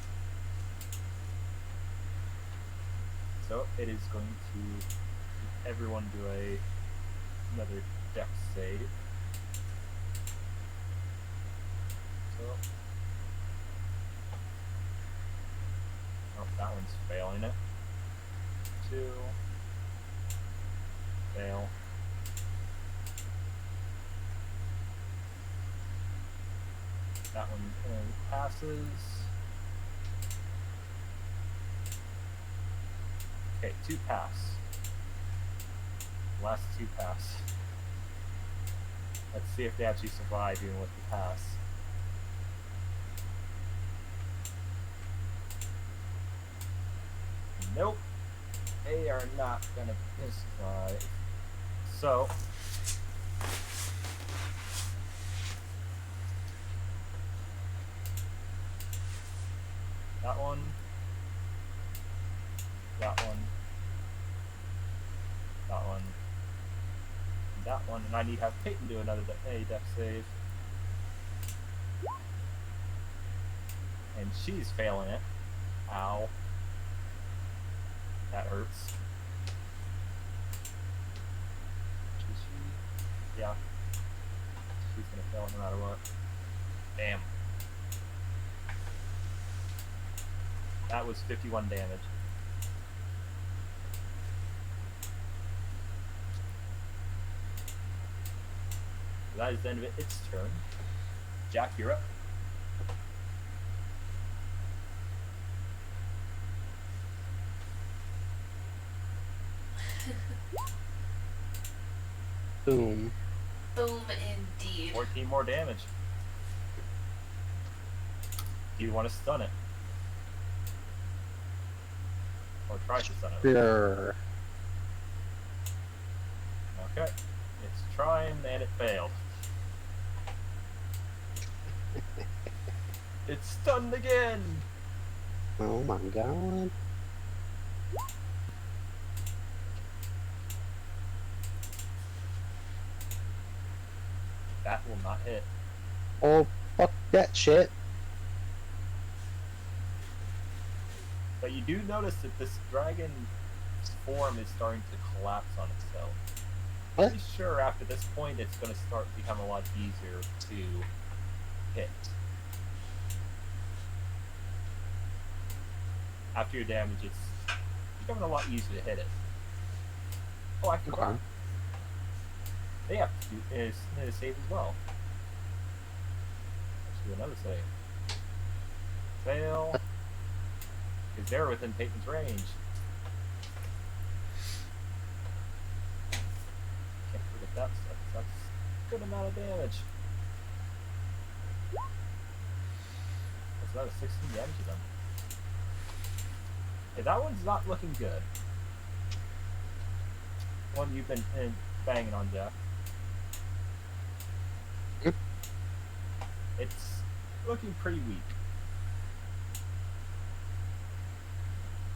So, it is going to everyone do another dex save. So, oh, that one's failing it. 2. Fail. That one passes. Okay, 2 pass. Last 2 pass. Let's see if they actually survive even with the pass. Nope. They are not gonna survive. So that one, that one, that one, and that one, and I need to have Peyton do another death save. And she's failing it. Ow. That hurts. Yeah. She's gonna fail no matter what. Damn. That was 51 damage. That is the end of its turn. Jack, you're up. Boom. Boom, indeed. 14 more damage. Do you want to stun it? Or try to stun it? Sure. Okay. It's trying and it failed. It's stunned again! Oh my god. That will not hit. Oh, fuck that shit. But you do notice that this dragon's form is starting to collapse on itself. What? Pretty sure after this point it's going to start to become a lot easier to hit. After your damage, it's becoming a lot easier to hit it. Oh, I forgot. Okay. They have to do a save as well. Let's do another save. Fail. Because they're within Peyton's range. Can't forget that stuff. That's a good amount of damage. That's another 16 damage to them. Okay, that one's not looking good. One you've been banging on, Jeff. Yep. It's looking pretty weak.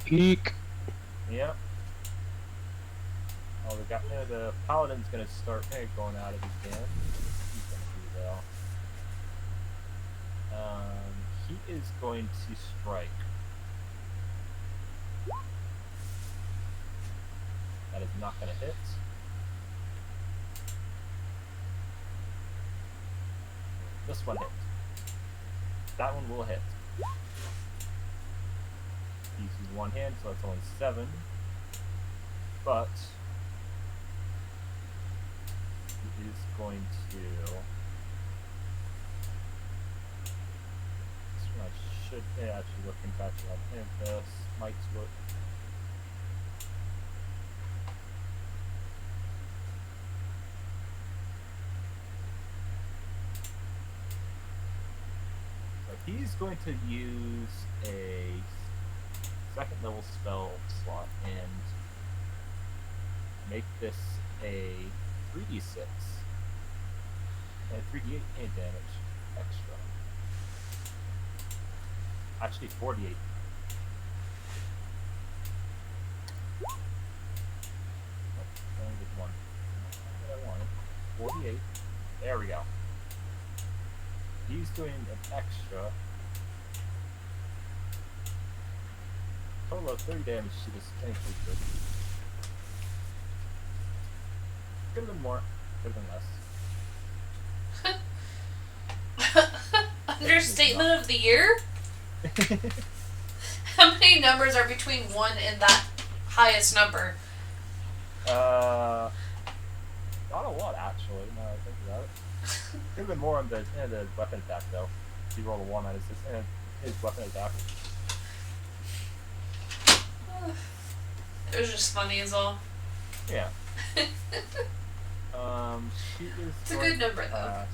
Peek. Yep. Oh, we got the paladin's gonna start going out of his jam. He's gonna do well. He is going to strike. That is not gonna hit. This one hit. That one will hit. He uses one hand, so that's only 7. But he is going to. This one I should actually look into actually if this might work. So he's going to use a second level spell slot and make this a 3d6 and 3d8 paint damage extra. Actually 48. only did one. Not what I wanted. 48. There we go. He's doing an extra. Total of 30 damage to this tank creature. Could have been more. Could have been less. Understatement of the year? How many numbers are between 1 and that highest number? Not a lot, actually, now that I think about it. Could have been more on the weapon attack, though. He rolled a 1 on his weapon attack. It was just funny as all. Yeah. She is. It's a good number, though.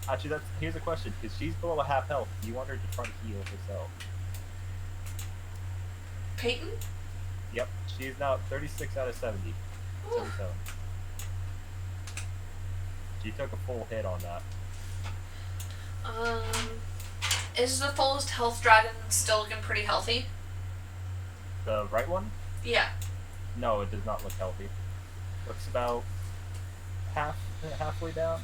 Actually, here's a question. Because she's below a half health, do you want her to try to heal herself? Peyton? Yep. She's now at 36 out of 70. Ooh. 77. She took a full hit on that. Is the fullest health dragon still looking pretty healthy? The right one? Yeah. No, it does not look healthy. Looks about halfway down.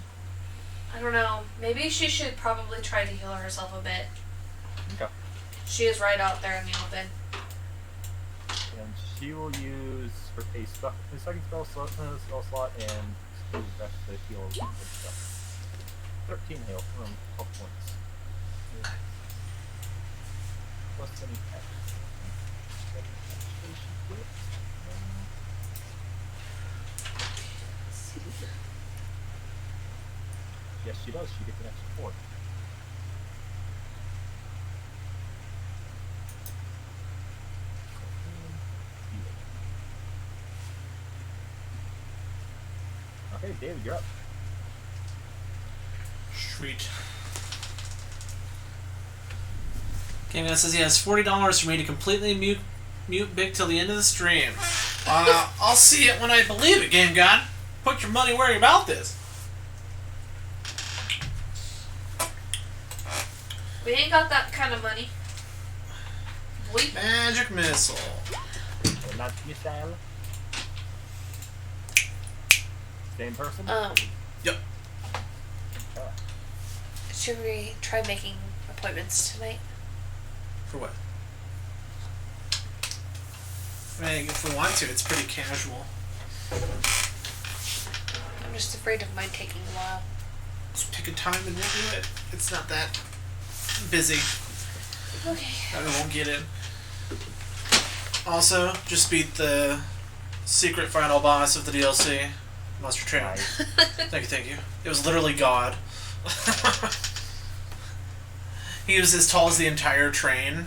I don't know. Maybe she should probably try to heal herself a bit. Okay. She is right out there in the open. And she will use her second spell slot and use that to heal stuff. 13 health from 12 points. Okay. Plus any action. Yes, she does. She gets an extra 4. Okay, David, you're up. Sweet. Game Guy says he has $40 for me to completely mute Big till the end of the stream. I'll see it when I believe it, Game God. Put your money where your mouth is. We ain't got that kind of money. Bleep. Magic missile. Not missile. Same person? Yep. Okay. Should we try making appointments tonight? For what? I mean, if we want to, it's pretty casual. I'm just afraid of mine taking a while. Just pick a time and we'll do it. It's not that busy. Okay. I won't get in. Also, just beat the secret final boss of the DLC. Monster Train. Nice. Thank you. It was literally God. He was as tall as the entire train.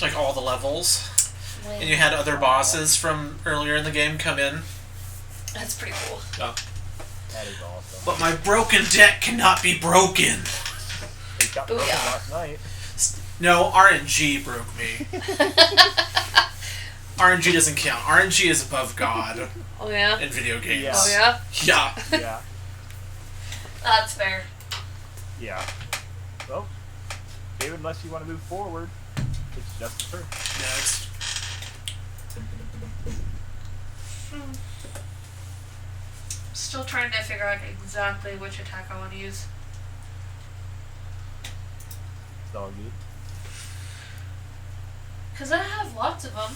Like all the levels. Wait. And you had other bosses from earlier in the game come in. That's pretty cool. Yeah. That is awesome. But my broken deck cannot be broken. It got broken Booyah. last night. No, RNG broke me. RNG doesn't count. RNG is above God Oh yeah? in video games. Yeah. Oh yeah? Yeah. Yeah. That's fair. Yeah. Well, David, unless you want to move forward, it's just a turn. Next. Still trying to figure out exactly which attack I want to use. It's all good. Because I have lots of them.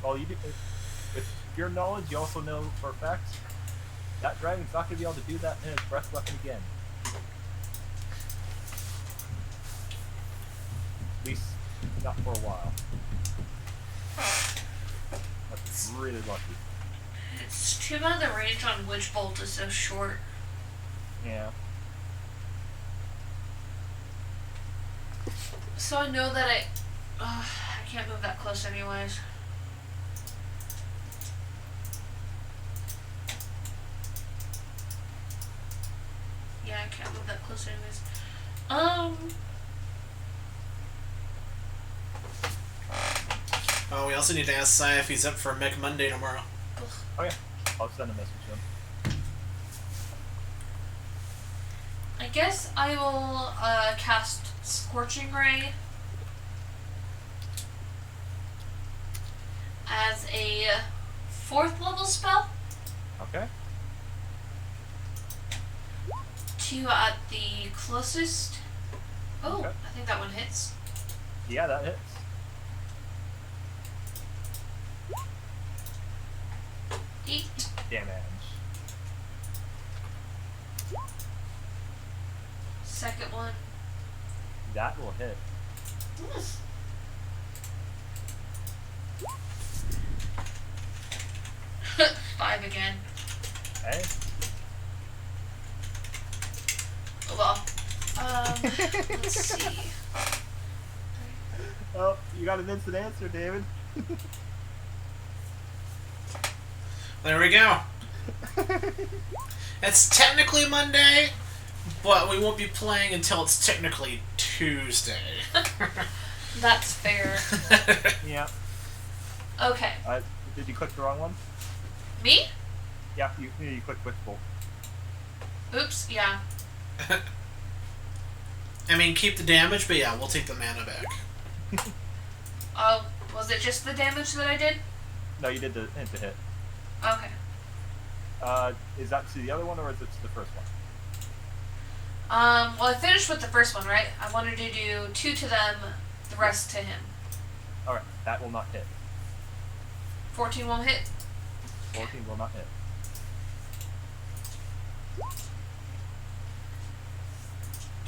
All you do, with your knowledge, you also know for a fact that dragon's not going to be able to do that in its breath weapon again. At least not for a while. That's really lucky. It's too bad the range on Witch Bolt is so short. Yeah. So I know that I can't move that close anyways. Yeah, I can't move that close anyways. Oh, we also need to ask Sai if he's up for Mech Monday tomorrow. Oh yeah, I'll send a message to him. I guess I will cast Scorching Ray as a 4th level spell Okay. to the closest. Oh, Okay. I think that one hits. Yeah, that hits. 8 Damage. second one. That will hit. Five again. Okay. Oh well. Let's see. Oh, you got an instant answer, David. There we go. It's technically Monday, but we won't be playing until it's technically Tuesday. That's fair. Yeah. Okay. Did you click the wrong one? Me? Yeah, you clicked Wishful. Oops, yeah. I mean, keep the damage, but yeah, we'll take the mana back. Oh, was it just the damage that I did? No, you did the hit. Okay. Is that to the other one or is it to the first one? Well, I finished with the first one, right? I wanted to do 2 to them, the rest to him. Alright, that will not hit. 14 won't hit. 14 will not hit.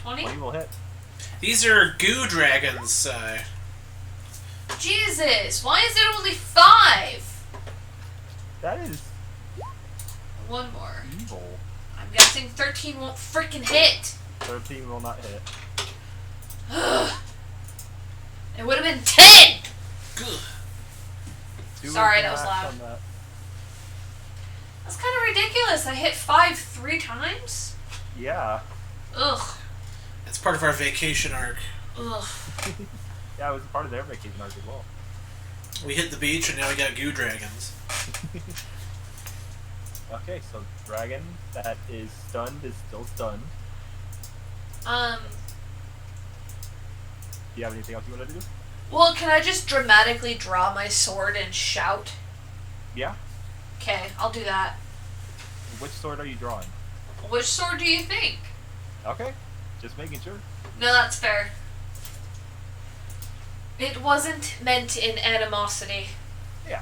20 will hit. These are goo dragons. Jesus, why is it only 5? That is One more. evil. I'm guessing 13 won't freaking hit. 13 will not hit. It would have been 10! Good. Sorry, that was max loud. on that. That's kind of ridiculous. I hit 5 3 times? Yeah. Ugh. It's part of our vacation arc. Ugh. Yeah, it was part of their vacation arc as well. We hit the beach and now we got goo dragons. Okay, so dragon that is stunned is still stunned. Um, Do you have anything else you want to do? well, can I just dramatically draw my sword and shout? Yeah? Okay, I'll do that. Which sword are you drawing? Which sword do you think? Okay, just making sure. No, that's fair. It wasn't meant in animosity. Yeah.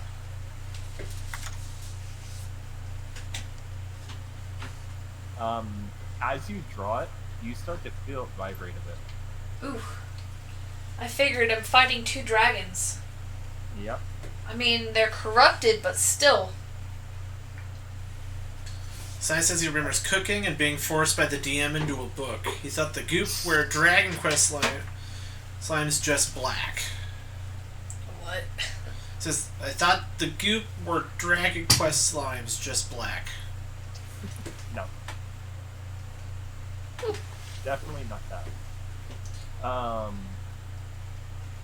As you draw it, you start to feel it vibrate a bit. Ooh. I figured I'm fighting 2 dragons. Yep. I mean, they're corrupted, but still. Sai says he remembers cooking and being forced by the DM into a book. He thought the goop were Dragon Quest slime's just black. What? Says, I thought the goop were Dragon Quest slimes just black. No. Definitely not that.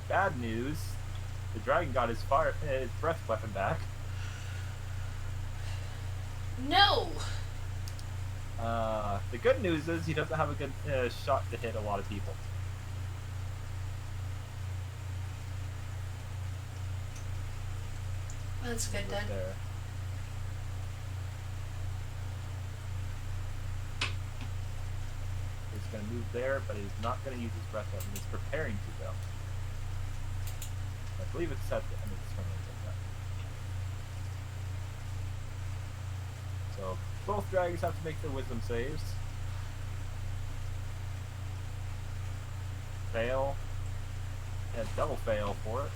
Bad news. The dragon got his breath weapon back. No. The good news is he doesn't have a good shot to hit a lot of people. That's good then. There. He's going to move there, but he's not going to use his breath weapon. He's preparing to, though. I believe it's at the end of the turn. So both dragons have to make their wisdom saves. Fail. And double fail for it.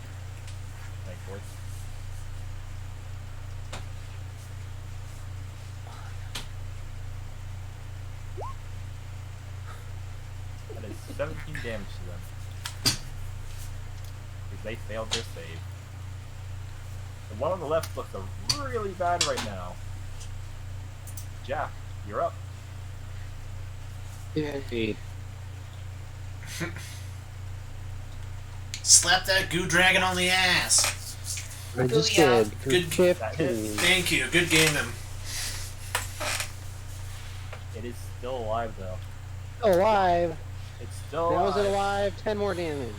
Thankfully. That is 17 damage to them. Because they failed their save. The one on the left looks really bad right now. Jack, you're up. Yay. Slap that goo dragon on the ass. I just Booyah. did. For Good- 15. Thank you. Good game, then. It is still alive though. Alive. It's still Now is it alive. alive? 10 more damage.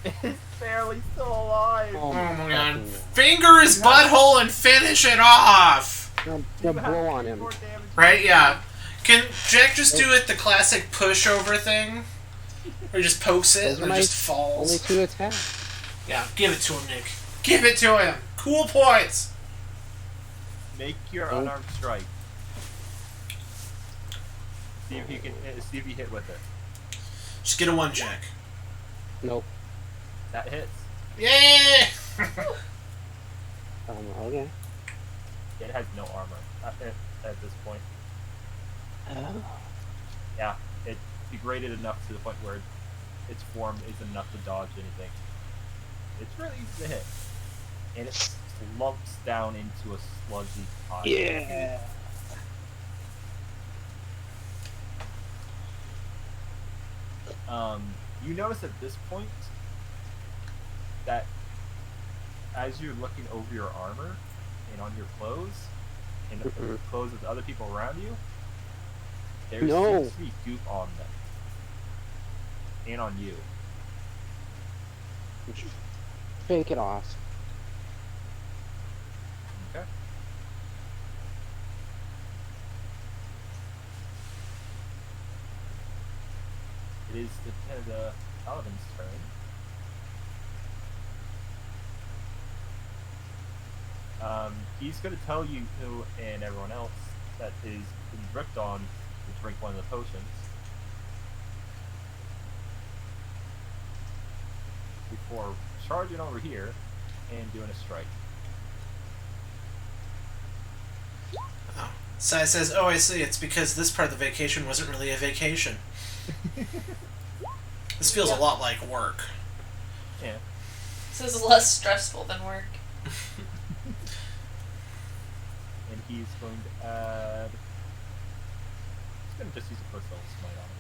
It's barely still alive. Oh Oh my god. fucking God. Finger his butthole and finish it off! Now You have blow on 3 him. more damage. Right? Yeah. Can Jack just do it the classic pushover thing? Or he just pokes it Those and are then just nice. falls? Only 2 attacks. Yeah, give it to him, Nick. Give it to him! Cool points! Make your Oh. unarmed strike. See if you can. See if you hit with it. Just get a 1, Jack. Nope. That hits. Yay! Okay. It has no armor at this point. Oh. Yeah, it degraded enough to the point where its form is enough to dodge anything. It's really easy to hit, and it slumps down into a sludgy pile. Yeah. You notice at this point that as you're looking over your armor and on your clothes and the Mhm. clothes of the other people around you, there No. seems to be goop on them and on you. Fake it off. Okay. It is the paladin's turn. He's going to tell you and everyone else that is been bricked on to drink one of the potions before charging over here and doing a strike. Sai says, oh, I see. It's because this part of the vacation wasn't really a vacation. This feels a lot like work. Yeah. This is less stressful than work. And he's going to add. He's going to just use a first level smite on it.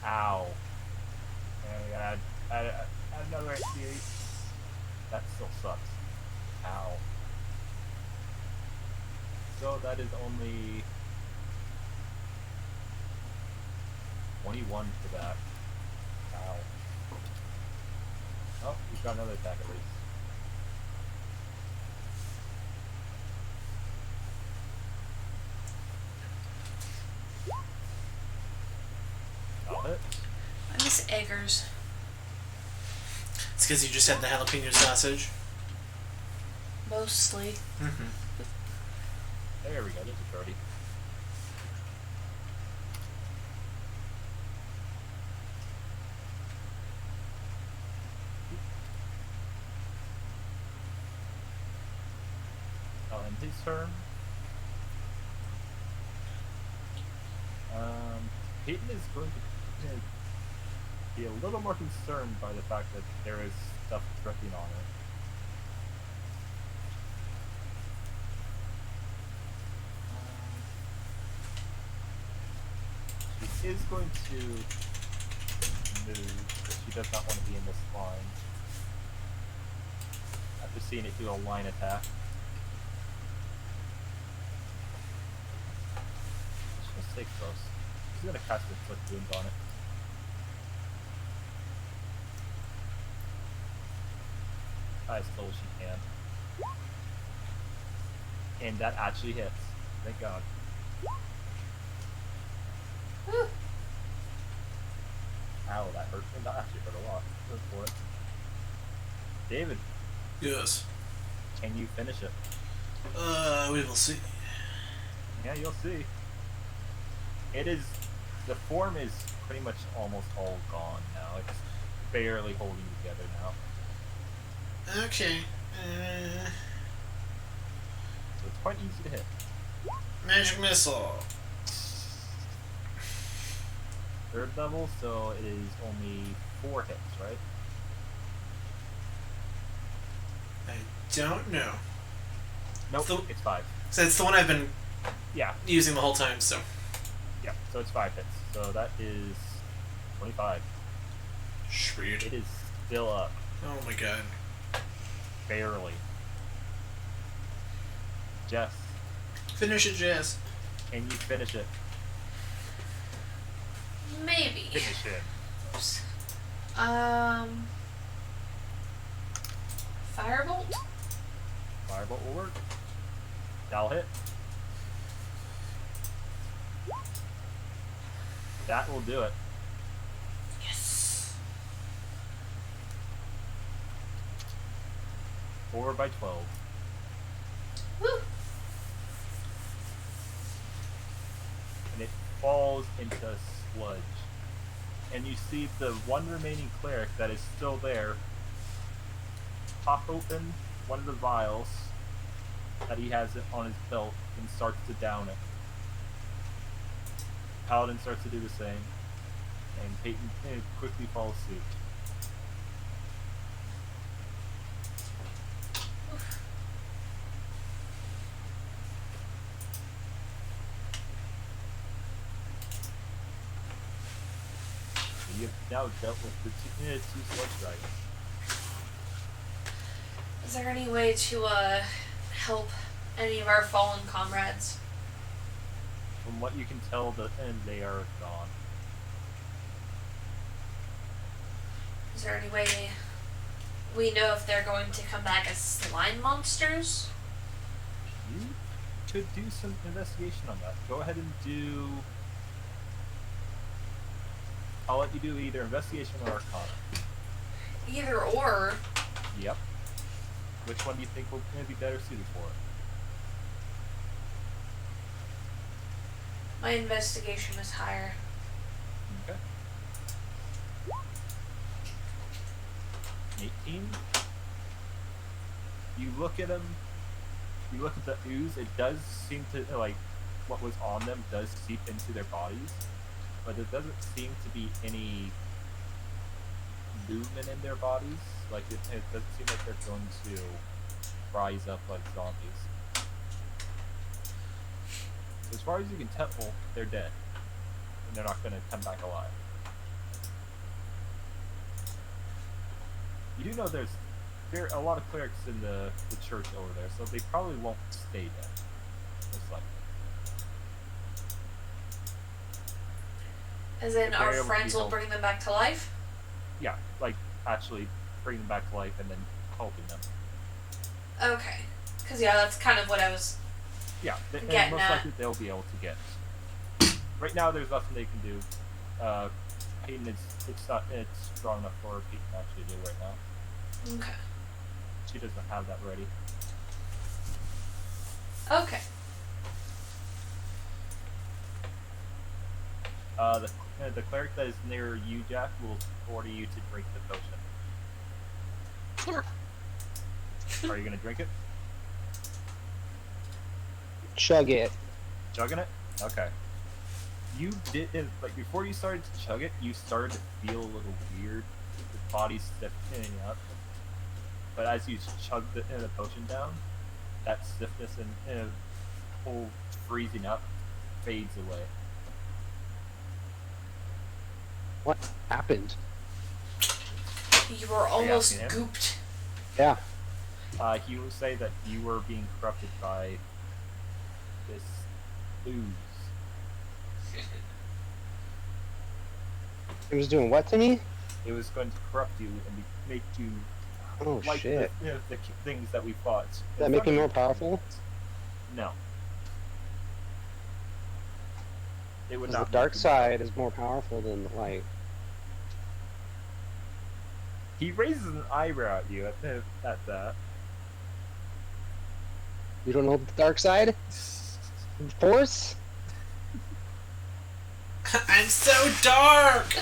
Ow. And we gotta add another XP8. That still sucks. Ow. So that is only 21 for that. Ow. Oh, he's got another attack at least. That'll hit. I miss Eggers. It's because you just had the jalapeno sausage. Mostly. Mm-hmm. There we go, there's a birdie. I'll end his turn. Peyton is going to be a little more concerned by the fact that there is stuff dripping on it. She is going to move, but she does not want to be in this line. After seeing it do a line attack. She's going to stay close. She's going to cast Inflict Wounds on it. As slow as she can. And that actually hits. Thank God. Woo. Ow, that hurt. That actually hurt a lot. Go for it. David, Yes. can you finish it? We will see. Yeah, you'll see. It is... The form is pretty much almost all gone now. It's barely holding together now. Okay. So it's quite easy to hit. Magic missile. Third level, so it is only 4 hits, right? I don't know. Nope, it's 5. So it's the one I've been using the whole time, so. Yeah, so it's 5 hits. So that is 25. Sweet. It is still up. Oh my god. Barely. Jess. Finish it, Jess. Can you finish it? Maybe. Finish it. Oops. Firebolt? Firebolt will work. That'll hit. That will do it. Yes. 4 by 12. Woo. And it falls into sludge. And you see the one remaining cleric that is still there pop open one of the vials that he has on his belt and starts to down it. Paladin starts to do the same, and Peyton quickly follows suit. You have now dealt with the two sludge dragons. Is there any way to help any of our fallen comrades? From what you can tell, they are gone. Is there any way we know if they're going to come back as slime monsters? You could do some investigation on that. Go ahead and do... I'll let you do either investigation or arcana. Either or. Yep. Which one do you think will be better suited for it? My investigation is higher. Okay. 18. You look at them. You look at the ooze. It does seem to, like, what was on them does seep into their bodies, but there doesn't seem to be any movement in their bodies. Like, it doesn't seem like they're going to rise up like zombies. So as far as you can tell, they're dead. And they're not going to come back alive. You do know there are a lot of clerics in the church over there, so they probably won't stay dead. Most likely. As in, If they're our able to friends be will bring them back to life? Yeah, like actually bring them back to life and then helping them. Okay. Because, yeah, that's kind of what I was... Yeah, and Getting most at. likely they'll be able to get. Right now, there's nothing they can do. Peyton, it's strong enough for Peyton to actually do right now. Okay. She doesn't have that ready. Okay. The cleric that is near you, Jack, will order you to drink the potion. Are you gonna drink it? Chug it. Chugging it? Okay. You did, like, before you started to chug it, you started to feel a little weird. Your body's stiffening up. But as you chug the potion down, that stiffness and whole freezing up fades away. What happened? You were almost gooped. Yeah. He will say that you were being corrupted by this ooze. It was doing what to me? It was going to corrupt you and make you Oh like shit. the things that we fought. Does that make me more powerful? No. It would 'Cause not. the dark make you side is more powerful than the light. He raises an eyebrow at you at that. You don't know the dark side? Force? I'm so dark!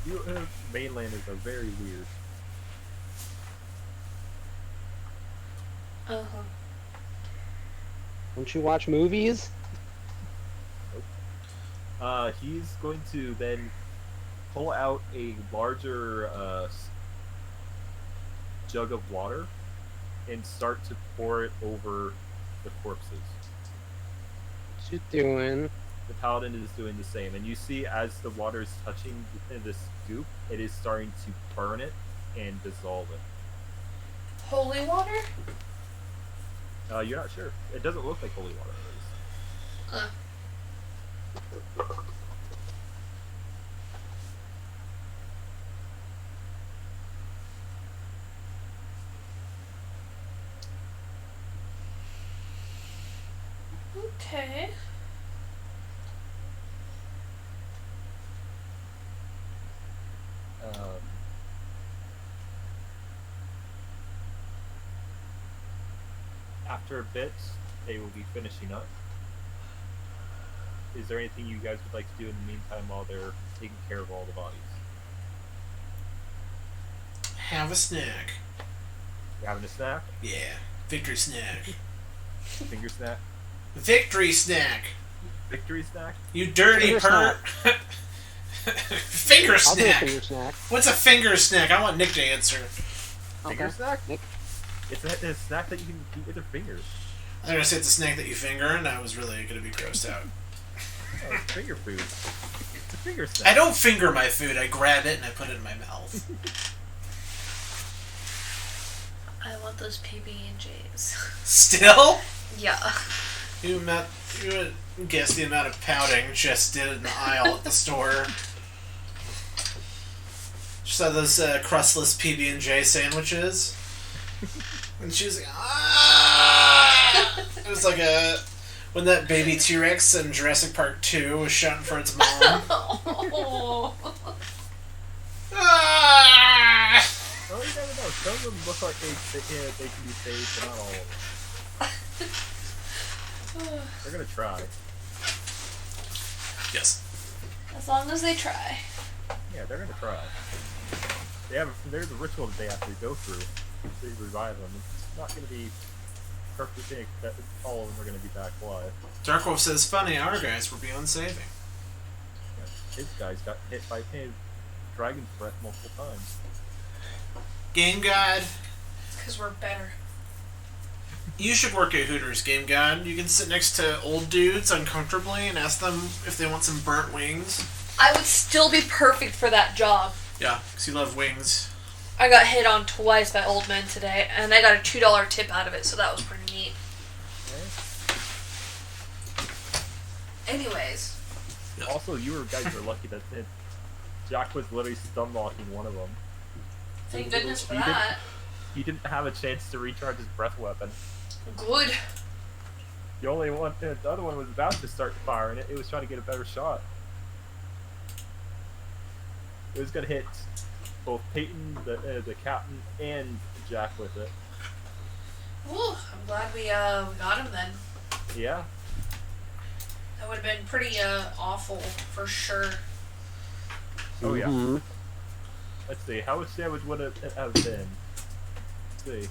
You mainlanders are very weird. Uh-huh. Don't you watch movies? He's going to then pull out a larger jug of water and start to pour it over the corpses. What you doing? The paladin is doing the same, and you see as the water is touching this goop, it is starting to burn it and dissolve it. Holy water? You're not sure. It doesn't look like holy water, at least. Okay. After a bit, they will be finishing up. Is there anything you guys would like to do in the meantime while they're taking care of all the bodies? Have a snack. You're having a snack? Yeah. Victory snack. Finger snack? Victory snack. Victory snack? You dirty Finger pervert. Finger I'll do a snack. finger snack. What's a finger snack? I want Nick to answer. Finger Okay. snack? Nick. It's a snack that you can eat with your fingers. I was gonna say it's a snack that you finger, and I was really gonna be grossed out. Oh, it's finger food. It's a finger snack. I don't finger my food. I grab it and I put it in my mouth. I want those PB&Js. Still? Yeah. You would guess the amount of pouting Jess did in the aisle at the store. She saw those crustless PB&J sandwiches. And she was like, ah! It was like when that baby T-Rex in Jurassic Park 2 was shouting for its mom. Oh. Ah! Well, you never know. Some of them look like they can be saved, but not all of them. They're gonna try. Yes. As long as they try. Yeah, they're gonna try. There's a ritual that they have to go through to revive them. It's not gonna be perfect that all of them are gonna be back alive. Darkwolf says, funny, our guys were beyond saving. Yeah, his guys got hit by his dragon's breath multiple times. Game God, Because we're better. you should work at Hooters, Game God. You can sit next to old dudes uncomfortably and ask them if they want some burnt wings. I would still be perfect for that job. Yeah, because you love wings. I got hit on twice by old men today, and I got a $2 tip out of it, so that was pretty neat. Anyways. Also, you guys were lucky that Jack was literally stun locking one of them. Thank goodness for He that. He didn't have a chance to recharge his breath weapon. Good. The only one, the other one was about to start firing it. It was trying to get a better shot. It was gonna hit both Peyton, the captain, and Jack with it. Ooh, I'm glad we got him then. Yeah. That would have been pretty awful for sure. Oh yeah. Mhm. Let's see. How much damage would it have been? Let's see.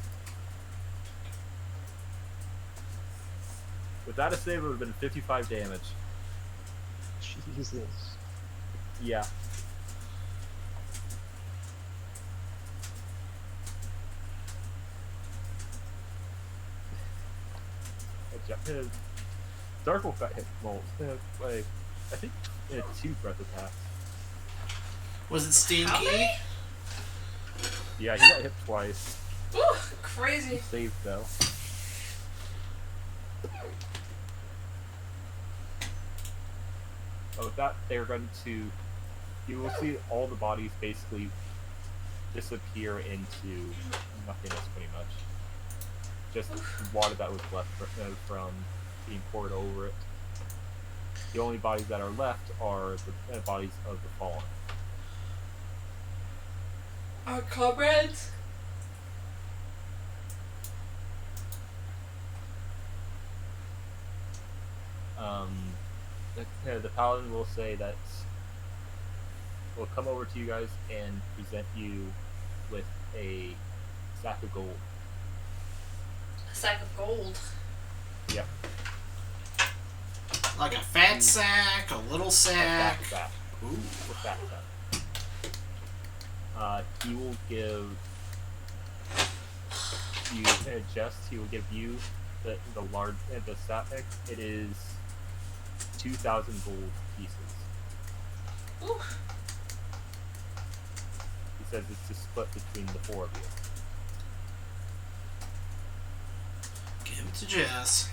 Without a save, it would have been 55 damage. Jesus. Yeah. Darkwolf got hit like I think 2 breath attacks. Was it stinky? How many? Yeah, he got hit twice. Ooh, crazy. Saved though. But with that, they're going to. You will see all the bodies basically disappear into nothingness, pretty much. Just water that was left from being poured over it. The only bodies that are left are the bodies of the fallen. Our comrades? The paladin will say that we'll come over to you guys and present you with a sack of gold. A sack of gold. Yep. Like a fat sack, a little sack. A sack. Ooh. A sack. He will give you adjust, he will give you the stat pick. It is 2,000 gold pieces. Ooh. He says it's to split between the four of you. Give it to Jess.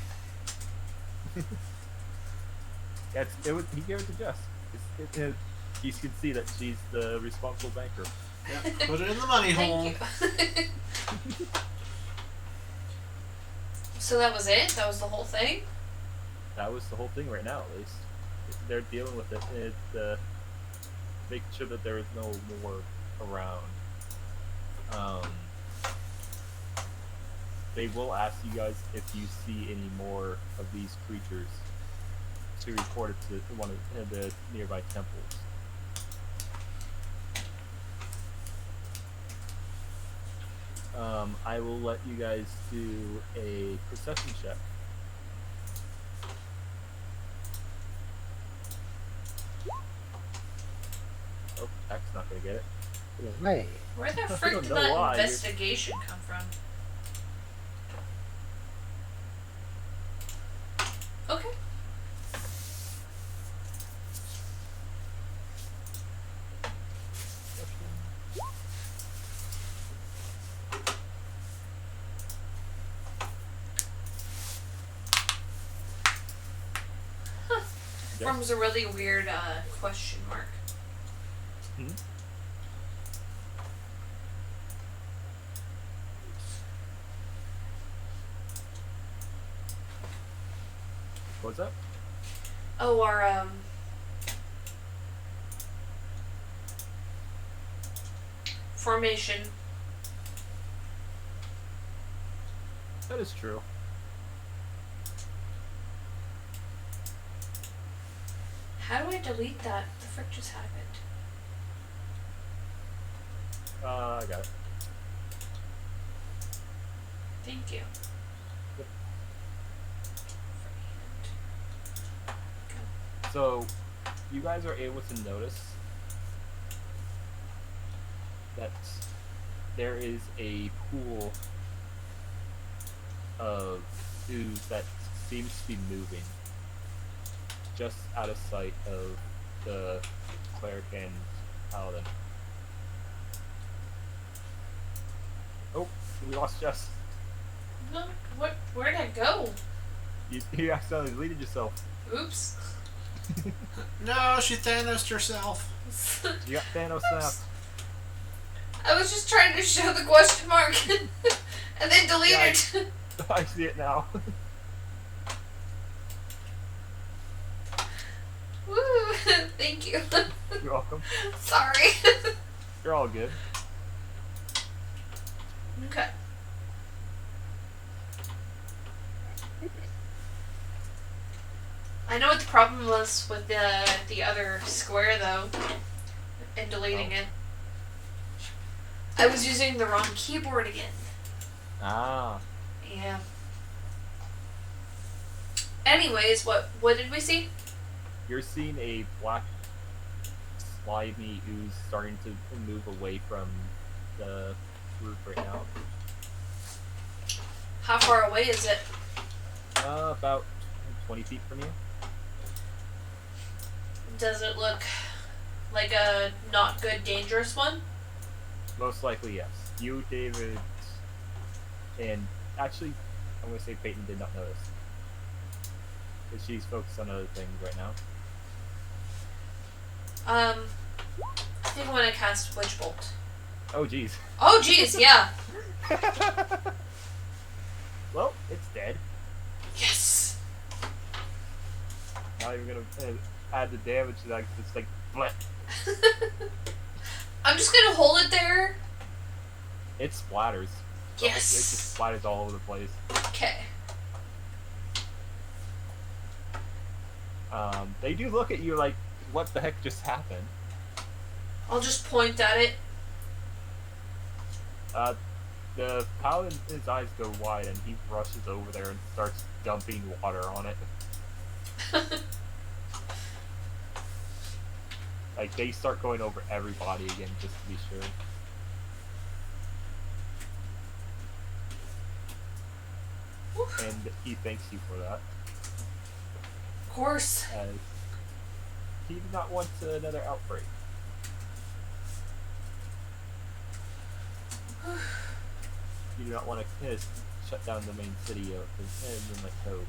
Yeah, he gave it to Jess. You can see that she's the responsible banker. Yeah, put it in the money hole. Thank you. So that was it? That was the whole thing? That was the whole thing right now, at least. They're dealing with it. Making sure that there is no more around. They will ask you guys if you see any more of these creatures to report it to one of the nearby temples. I will let you guys do a perception check. Oh, Jack's not gonna get it. Hey. Where the I frick don't did know that why. investigation come from? Okay. Yes. Form's a really weird question mark. Hmm? What's that? Oh, our formation. That is true. How do I delete that? The frick just happened. I got it. Thank you. Yep. Go. So, you guys are able to notice that there is a pool of ooze that seems to be moving just out of sight of the cleric and paladin. Oh, we lost Jess. No, where'd I go? You accidentally deleted yourself. Oops. No, she Thanos'd herself. You got Thanos snapped. I was just trying to show the question mark and then deleted. Yeah, I see it now. Woo! Thank you. You're welcome. Sorry. You're all good. Okay. I know what the problem was with the other square though, and deleting it. I was using the wrong keyboard again. Ah. Yeah. Anyways, what did we see? You're seeing a black, slimy ooze starting to move away from the roof right now. How far away is it? About 20 feet from you. Does it look like a not good, dangerous one? Most likely, yes. You, David, and actually, I'm going to say Peyton did not notice. Because she's focused on other things right now. I think I'm gonna cast Witch Bolt. Oh, jeez. Oh, jeez, yeah. Well, it's dead. Yes. Not even going to add the damage to that, 'cause it's like, bleh. I'm just gonna hold it there. It splatters. So Yes. It just splatters all over the place. Okay. They do look at you like, what the heck just happened? I'll just point at it. The paladin, his eyes go wide and he rushes over there and starts dumping water on it. Like, they start going over everybody again just to be sure. and he thanks you for that. Of course. As he did not want another outbreak. You do not want to shut down the main city of Midnight Cove.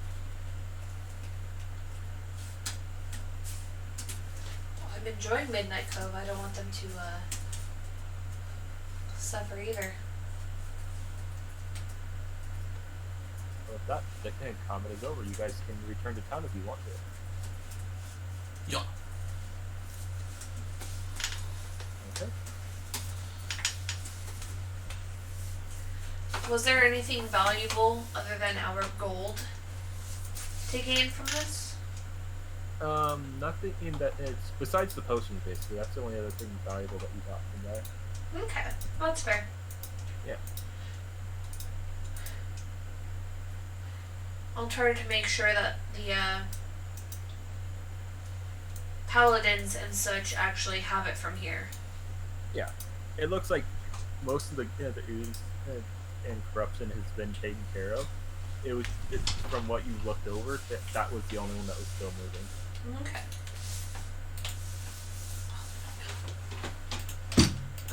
Well, I'm enjoying Midnight Cove. I don't want them to suffer either. Well, if that comment is over, you guys can return to town if you want to. Yeah. Okay. Was there anything valuable other than our gold to gain from this? Nothing in that. It's besides the potions, basically. That's the only other thing valuable that you got from there. Okay, well, that's fair. Yeah. I'll try to make sure that the paladins and such actually have it from here. Yeah. It looks like most of the ooze and corruption has been taken care of. It's from what you looked over that was the only one that was still moving. Okay.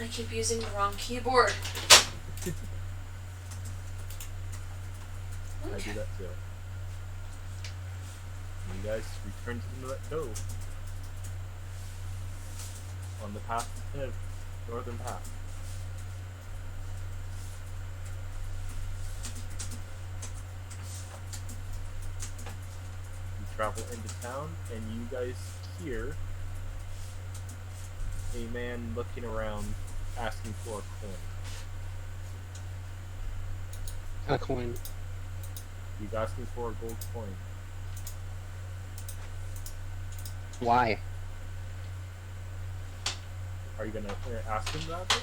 I keep using the wrong keyboard. I do that too. And you guys return to the Midnight Cove on the path, northern path. You travel into town, and you guys hear a man looking around, asking for a coin. A coin. He's asking for a gold coin. Why? Are you gonna ask him that?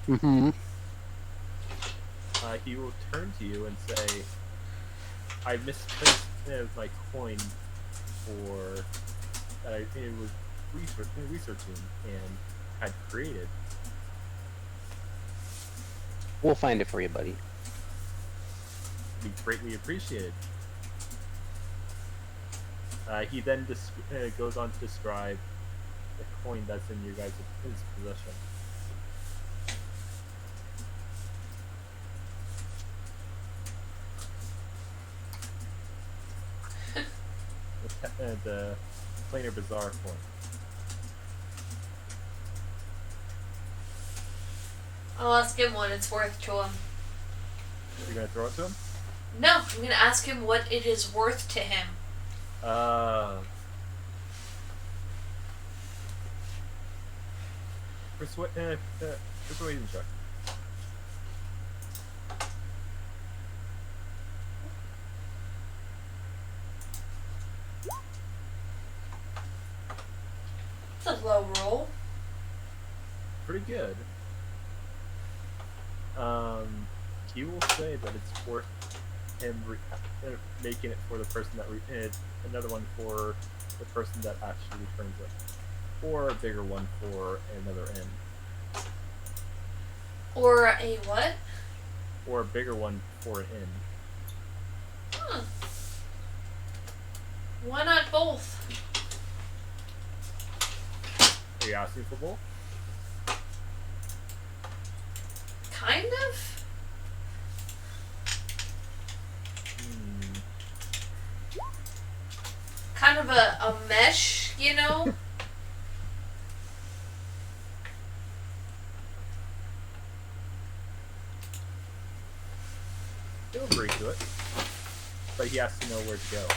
Mm-hmm. He will turn to you and say, I misplaced my coin for that I was researching and had created. We'll find it for you, buddy. Be greatly appreciated. He then goes on to describe the coin that's in your guys' possession. The planar bizarre coin. I'll ask him what it's worth to him. You're gonna throw it to him? No, I'm gonna ask him what it is worth to him. Persuasion check. It's a low roll. Pretty good. He will say that it's worth him making it for the person that another one for the person that actually returns it, or a bigger one for another inn, Or a what? or a bigger one for an inn. Huh. Why not both? Are you asking for both? Kind of? Kind of a mesh, you know? He'll agree to it, but he has to know where to go.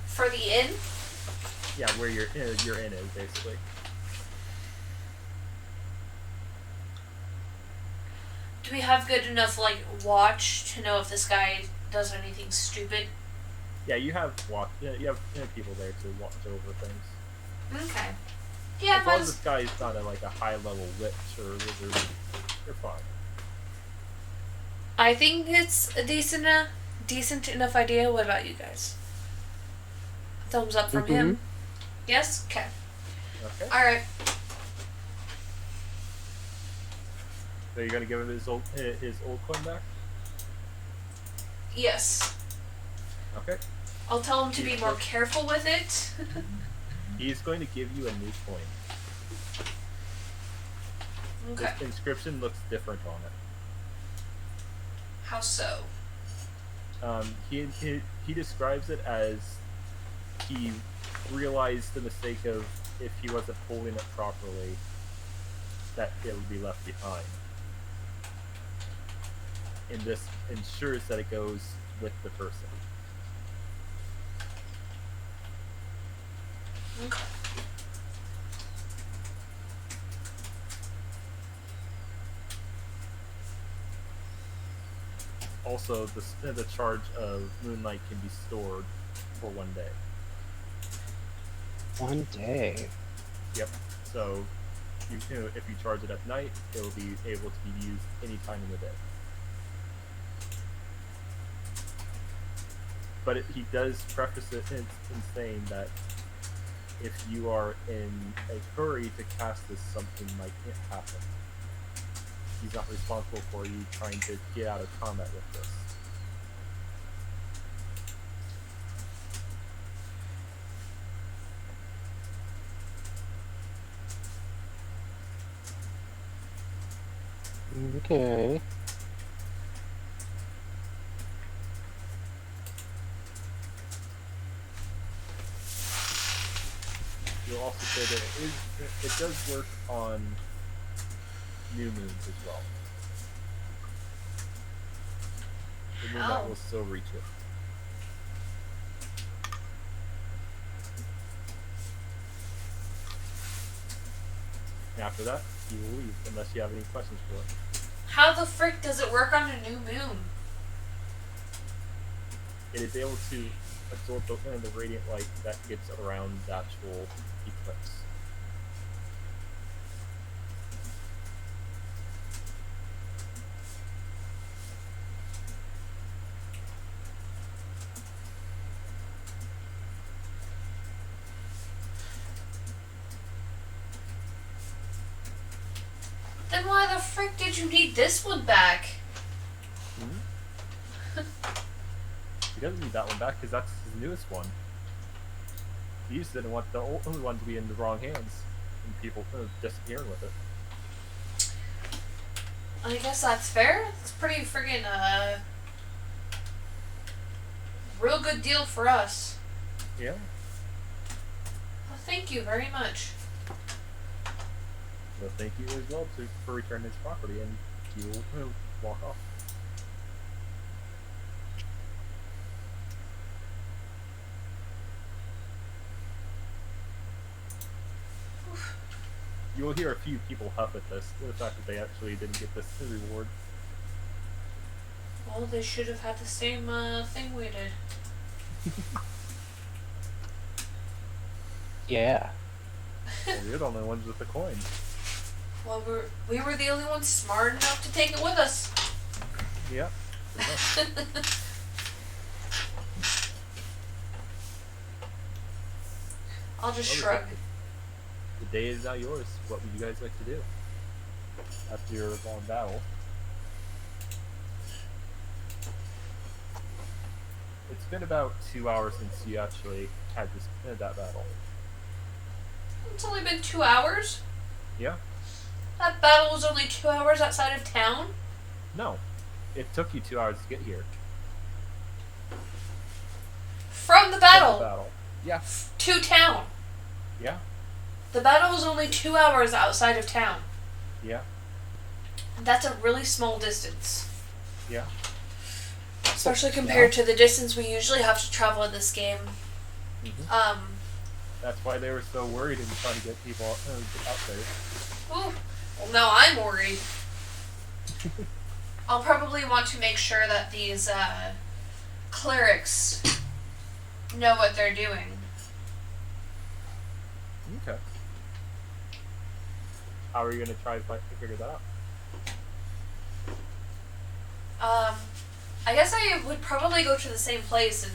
For the inn? Yeah, where your inn is, basically. Do we have good enough, like, watch to know if this guy does anything stupid? Yeah, you have people there to watch over things. Okay. Yeah, as long as this guy is not a high level witch or wizard, you're fine. I think it's a decent enough idea. What about you guys? Thumbs up from him. Yes? Okay. Okay. Alright. So you're gonna give him his old coin back? Yes. Okay. I'll tell him to be more careful with it. He's going to give you a new coin. Okay. This inscription looks different on it. How so? He describes it as he realized the mistake of if he wasn't holding it properly, that it would be left behind. And this ensures that it goes with the person. Okay. Also, the charge of Moonlight can be stored for 1 day. 1 day. Yep. So, if you charge it at night, it will be able to be used any time in the day. But he does preface it in saying that if you are in a hurry to cast this, something might happen. He's not responsible for you trying to get out of combat with this. Okay. You'll also say that it does work on new moons as well. The moonlight will still reach it. And after that, you will leave unless you have any questions for it. How the frick does it work on a new moon? It is able to absorb the radiant light that gets around the actual eclipse. Then why the frick did you need this one back? He doesn't need that one back because that's his newest one. He just didn't want the old one to be in the wrong hands and people disappearing with it. I guess that's fair. It's pretty friggin' real good deal for us. Yeah. Well, thank you very much. So thank you as well for returning his property, and he will walk off. You will hear a few people huff at this, the fact that they actually didn't get this reward. Well, they should have had the same thing we did. Yeah. Well, you're the only ones with the coin. Well, we were the only ones smart enough to take it with us. Yeah. I'll just shrug. The day is now yours. What would you guys like to do after your long battle? It's been about 2 hours since you actually had that battle. It's only been 2 hours? Yeah? That battle was only 2 hours outside of town? No. It took you 2 hours to get here. From the battle? From the battle. Yeah. To town? Yeah. The battle was only 2 hours outside of town. Yeah. That's a really small distance. Yeah. Especially compared to the distance we usually have to travel in this game. Mm-hmm. That's why they were so worried and trying to get people out there. Ooh. Well, now I'm worried. I'll probably want to make sure that these clerics know what they're doing. Okay. How are you going to try to figure that out? I guess I would probably go to the same place and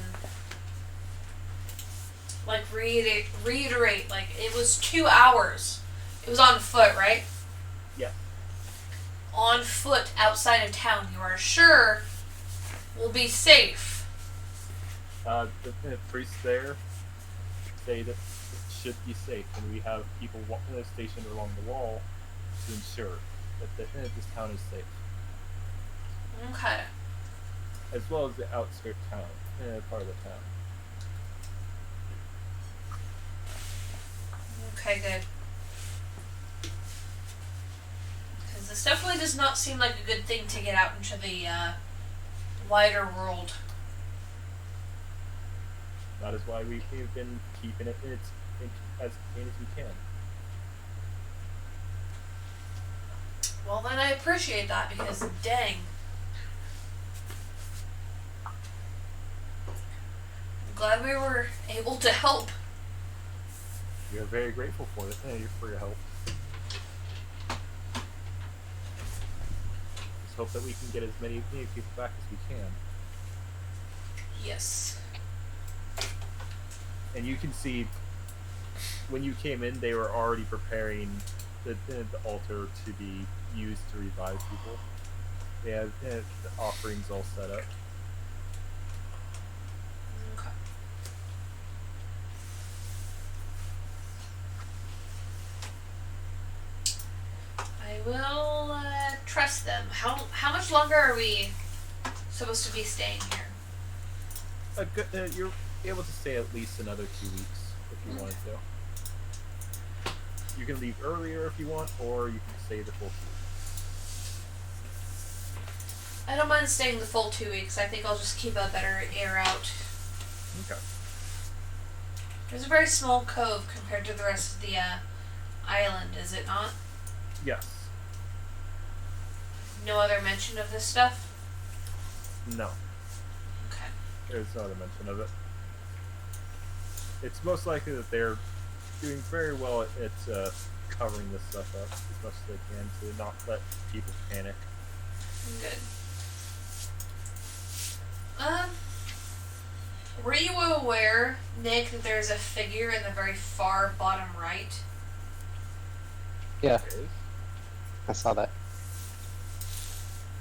like reiterate like it was 2 hours. It was on foot, right? Yeah. On foot outside of town. You are sure will be safe? The priests there say that it should be safe, and we have people stationed along the wall to ensure that this town is safe. Okay. As well as the outskirt town, part of the town. Okay, good. Because this definitely does not seem like a good thing to get out into the wider world. That is why we've been keeping it as contained as we can. Well, then I appreciate that, because dang. I'm glad we were able to help. We are very grateful for it, for your help. Let's hope that we can get as many people back as we can. Yes. And you can see, when you came in, they were already preparing the altar to be used to revive people. They have the offerings all set up. Okay. I will trust them. How much longer are we supposed to be staying here? You're able to stay at least another 2 weeks if you wanted to. You can leave earlier if you want, or you can stay the full 2 weeks. I don't mind staying the full 2 weeks. I think I'll just keep a better air out. Okay. There's a very small cove compared to the rest of the island, is it not? Yes. No other mention of this stuff? No. Okay. There's no other mention of it. It's most likely that they're doing very well at covering this stuff up as much as they can to not let people panic. Good. Were you aware, Nick, that there's a figure in the very far bottom right? Yeah, There is? I saw that.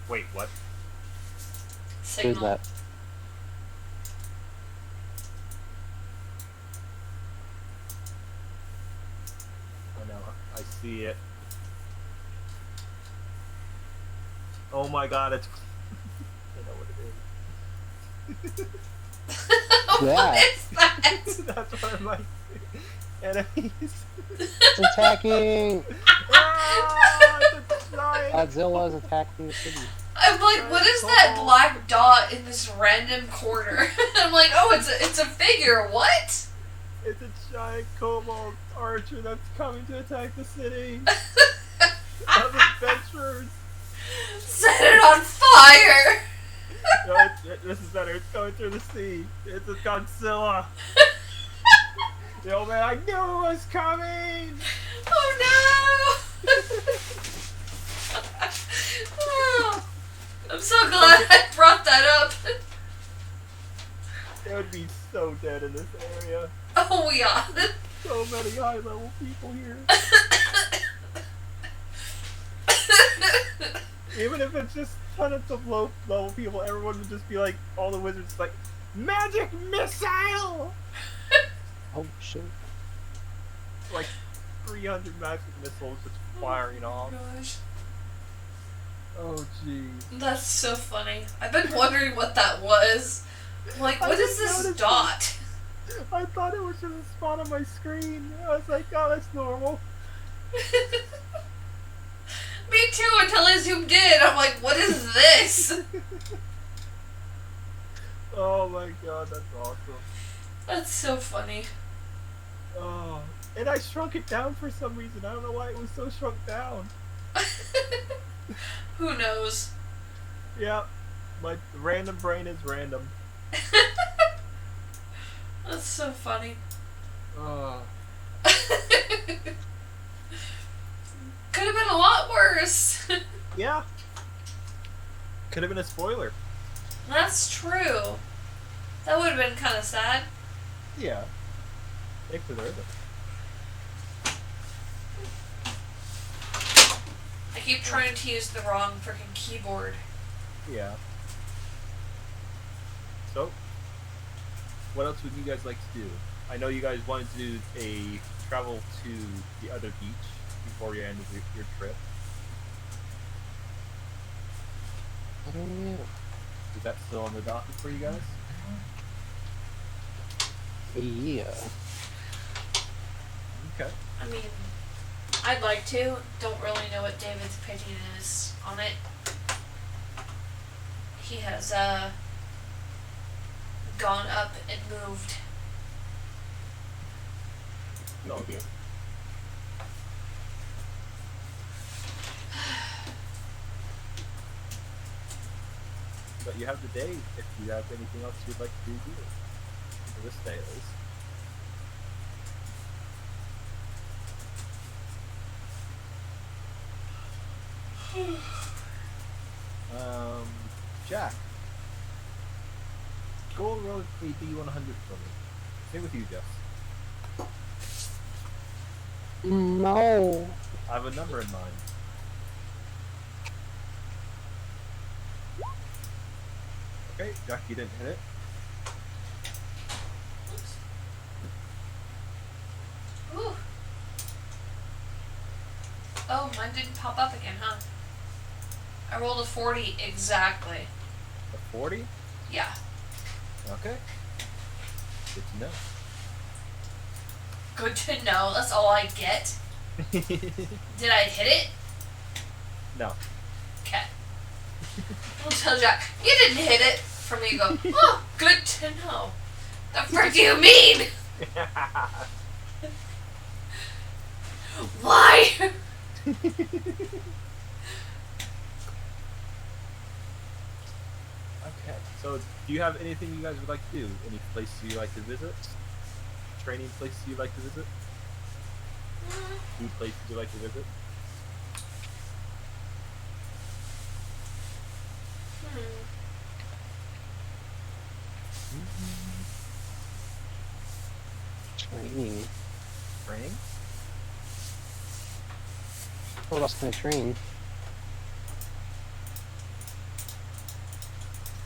Wait, what? Signal. Who's that? I know. I see it. Oh my god, it's... I know what it is. What is that? That's one of my enemies. It's attacking! Ah, it's a giant. Godzilla's attacking the city. I'm like, what is that black dot in this random corner? I'm like, oh, it's a figure. What? It's a giant cobalt archer that's coming to attack the city. Of adventurers. Set it on fire! No, this is better. It's going through the sea. It's a Godzilla. The old man, I knew it was coming. Oh no! Oh, I'm so glad I brought that up. It would be so dead in this area. Oh yeah. So many high level people here. Even if it's just tons of low level people, everyone would just be like, all the wizards like, magic missile! Oh shit. Like 300 magic missiles just firing off. Gosh. Oh jeez. That's so funny. I've been wondering what that was. I'm like, what is this dot? I thought it was just a spot on my screen. I was like, oh, that's normal. Me too, until I zoomed in. I'm like, what is this? Oh my god, that's awesome. That's so funny. Oh, and I shrunk it down for some reason. I don't know why it was so shrunk down. Who knows? Yeah, my random brain is random. That's so funny. Oh. Could have been a lot worse. Yeah. Could have been a spoiler. That's true. That would have been kind of sad. Yeah. It could have. I keep trying to use the wrong freaking keyboard. Yeah. So, what else would you guys like to do? I know you guys wanted to do a travel to the other beach before you end of your trip. I don't know. Is that still on the docket for you guys? Yeah. Okay. I mean, I'd like to. Don't really know what David's opinion is on it. He has gone up and moved. No, okay. But you have the day if you have anything else you'd like to do here. For this day, at least. Jack. Go roll a D100 for me. Same with you, Jess. No. I have a number in mind. Okay, Jack, you didn't hit it. Ooh. Oh, mine didn't pop up again, huh? I rolled a 40 exactly. A 40? Yeah. Okay. Good to know. Good to know. That's all I get. Did I hit it? No. Okay. I'll tell Jack, you didn't hit it. For me to go, oh, good to know. The frick do you mean? Why? Okay, so do you have anything you guys would like to do? Any places you like to visit? Training places you like to visit? Food places you like to visit? Training. Training? What else can I train?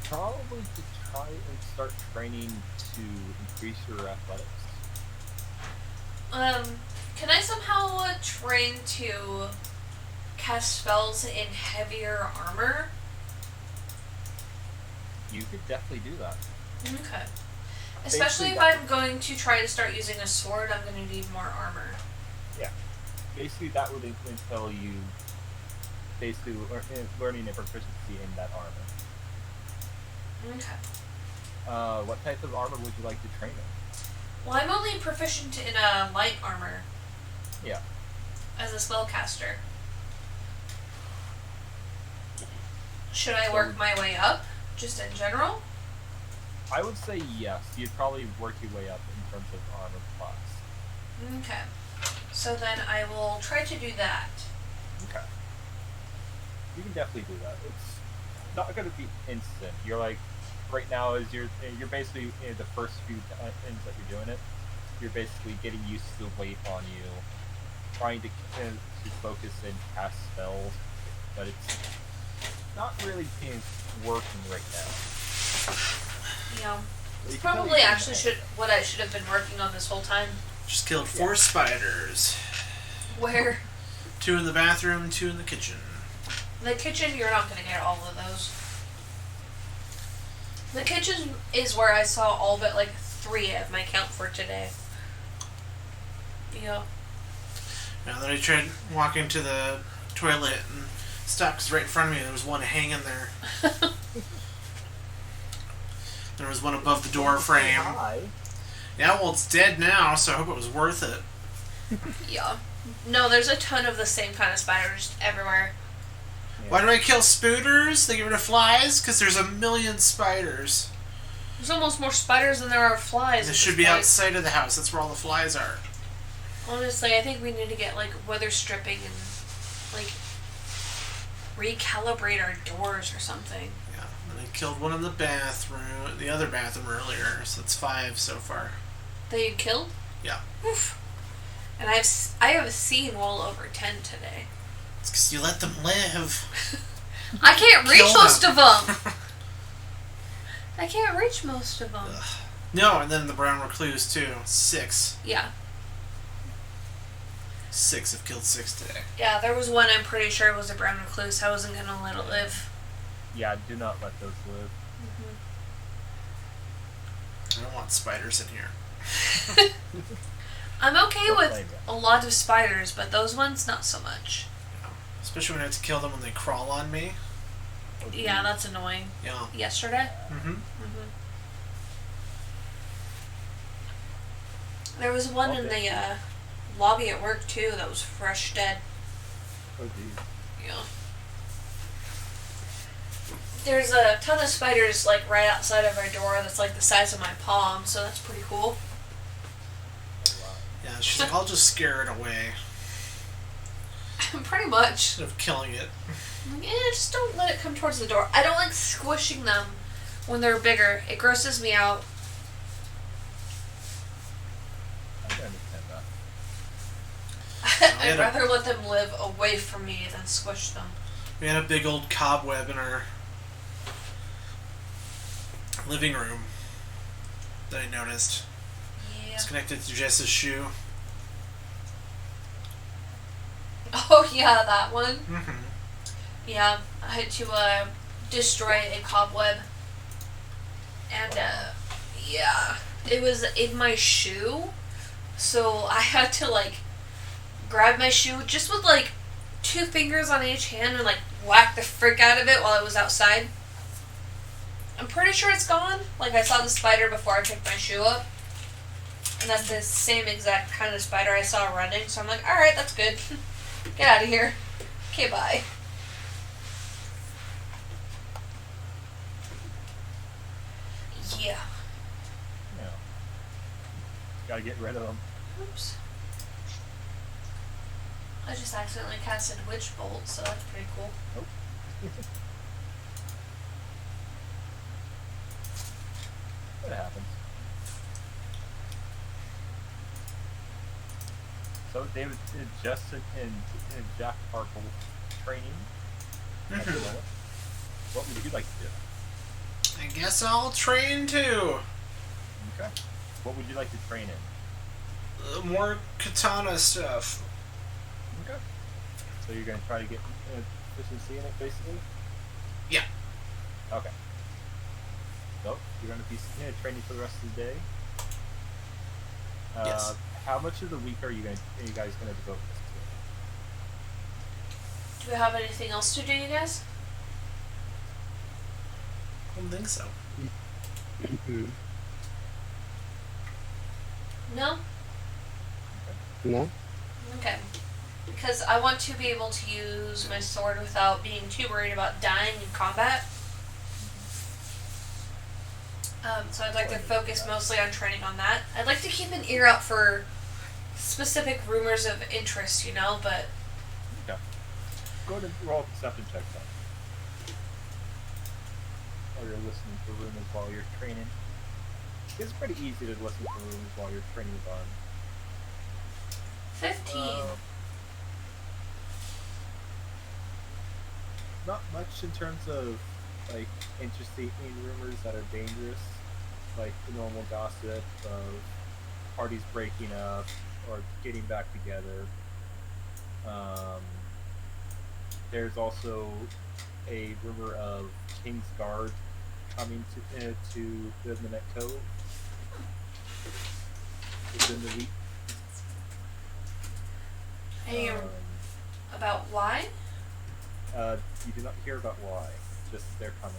Probably to try and start training to increase your athletics. Can I somehow train to cast spells in heavier armor? You could definitely do that. Okay. Especially if I'm going to try to start using a sword, I'm going to need more armor. Yeah. Basically, that would entail you basically learning a proficiency in that armor. Okay. What type of armor would you like to train in? Well, I'm only proficient in light armor. Yeah. As a spellcaster. Should I work my way up, just in general? I would say yes. You'd probably work your way up in terms of armor class. Okay. So then I will try to do that. Okay. You can definitely do that. It's not going to be instant. You're like, right now, is you're basically in the first few times that you're doing it, you're basically getting used to the weight on you, trying to focus and cast spells, but it's not really working right now. Yeah. It's You can probably totally do actually that. what I should have been working on this whole time. Just killed 4 spiders. Where 2 in the bathroom, 2 in the kitchen. the kitchen, you're not going to get all of those. The kitchen is where I saw all but like 3 of my count for today. Yeah. Now that I tried walking to the toilet and stopped 'cause right in front of me there was one hanging there. There was one above the door frame. Hi. Yeah, well it's dead now, so I hope it was worth it. Yeah. No, there's a ton of the same kind of spiders everywhere. Yeah. Why do I kill spooters? They get rid of flies? Because there's a million spiders. There's almost more spiders than there are flies. This at should this be point. outside of the house. That's where all the flies are. Honestly, I think we need to get like weather stripping and like recalibrate our doors or something. Yeah, and I killed one in the bathroom, the other bathroom earlier, so that's 5 so far. That you killed? Yeah. Oof. And I have seen well over 10 today. It's because you let them live. I can't reach Kill most them. of them. I can't reach most of them. Ugh. No, and then the brown recluse too. 6. Yeah. 6. I've killed 6 today. Yeah, there was one I'm pretty sure was a brown recluse. I wasn't gonna let it live. Yeah, do not let those live. I don't want spiders in here. I'm okay with a lot of spiders, but those ones, not so much. Yeah. Especially when I have to kill them when they crawl on me. Yeah, that's annoying. Yeah. Yesterday? There was one in the lobby at work, too, that was fresh dead. Oh, geez. Yeah. There's a ton of spiders, like, right outside of our door that's, like, the size of my palm, so that's pretty cool. Yeah, she's like, I'll just scare it away. Pretty much. Instead of killing it. I'm like, just don't let it come towards the door. I don't like squishing them when they're bigger. It grosses me out. I can understand that. I'd rather let them live away from me than squish them. We had a big old cobweb in our living room that I noticed. Yeah. It's connected to Jess's shoe. Oh, yeah, that one. Mm-hmm. Yeah, I had to destroy a cobweb. And, yeah, it was in my shoe. So I had to, like, grab my shoe just with, like, 2 fingers on each hand and, like, whack the frick out of it while it was outside. I'm pretty sure it's gone. Like, I saw the spider before I picked my shoe up. And that's the same exact kind of spider I saw running. So I'm like, alright, that's good. Get out of here. Okay, bye. Yeah. Yeah. Gotta get rid of them. Oops. I just accidentally casted Witch Bolt, so that's pretty cool. Nope. That happens. So, David, Justin and Jack are both training at the moment. What would you like to do? I guess I'll train too. Okay. What would you like to train in? More katana stuff. Okay. So you're going to try to get efficiency in it, basically? Yeah. Okay. So, you're going to be training for the rest of the day? Yes. How much of the week are you guys going to devote this to? Do we have anything else to do, you guys? I don't think so. No? No? Okay. Because I want to be able to use my sword without being too worried about dying in combat. So I'd like to focus mostly on training on that. I'd like to keep an ear out for specific rumors of interest, you know, but... Okay. Go ahead and roll a perception check then. While you're listening to rumors while you're training. It's pretty easy to listen to rumors while you're training with arms. 15. Not much in terms of, like, interesting rumors that are dangerous. Like the normal gossip of parties breaking up or getting back together. There's also a rumor of King's Guard coming to the Net Cove within the week. Hey, about why? You do not hear about why, just they're coming.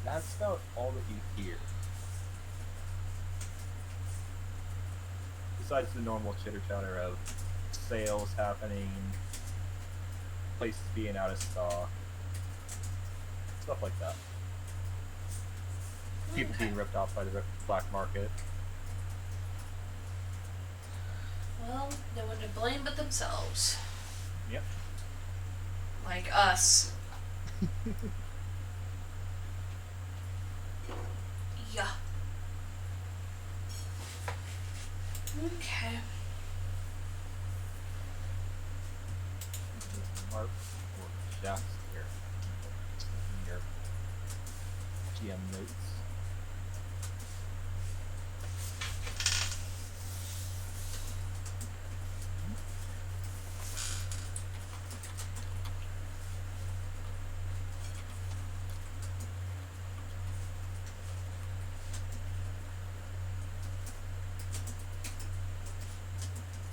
That's about all that you hear. Besides the normal chitter-chatter of sales happening, places being out of stock, stuff like that. People being ripped off by the black market. Well, no one to blame but themselves. Yep. Like us. Yeah. Okay. Mark 14. Jack's here. In your GM notes.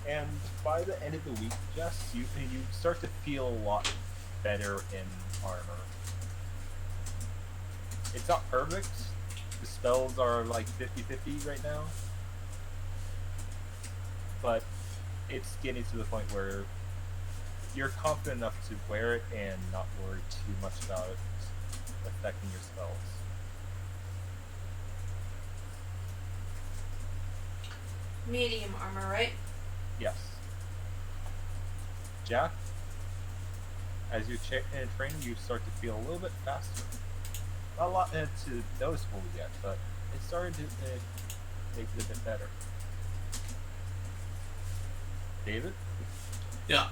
And by the end of the week, Jess, you start to feel a lot better in armor. It's not perfect. The spells are like 50-50 right now. But it's getting to the point where you're confident enough to wear it and not worry too much about it affecting your spells. Medium armor, right? Yes. Jack, as you train, you start to feel a little bit faster. Not a lot to noticeable yet, but it's starting to make it a bit better. David? Yeah.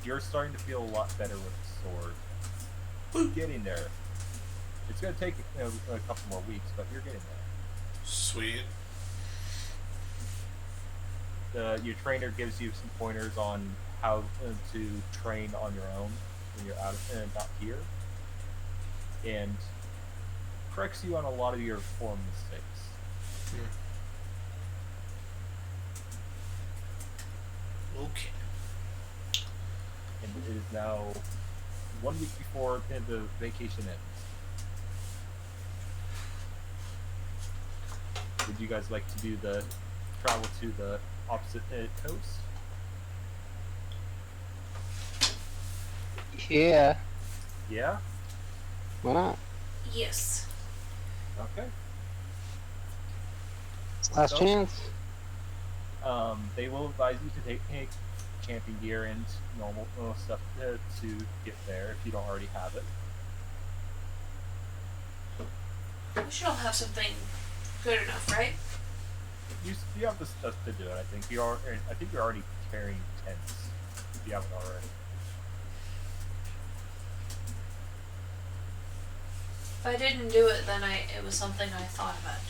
You're starting to feel a lot better with the sword. Woo. Getting there. It's going to take a couple more weeks, but you're getting there. Sweet. Your trainer gives you some pointers on how to train on your own when you're not here, and corrects you on a lot of your form mistakes. Okay. And it is now 1 week before the vacation ends. Would you guys like to do the travel to the opposite coast? Yeah. Yeah? Why not? Yes. Okay. Last chance. They will advise you to take camping gear and normal stuff to get there if you don't already have it. We should all have something good enough, right? You have the stuff to do it. I think you're already carrying tents if you haven't already. If I didn't do it, then it was something I thought about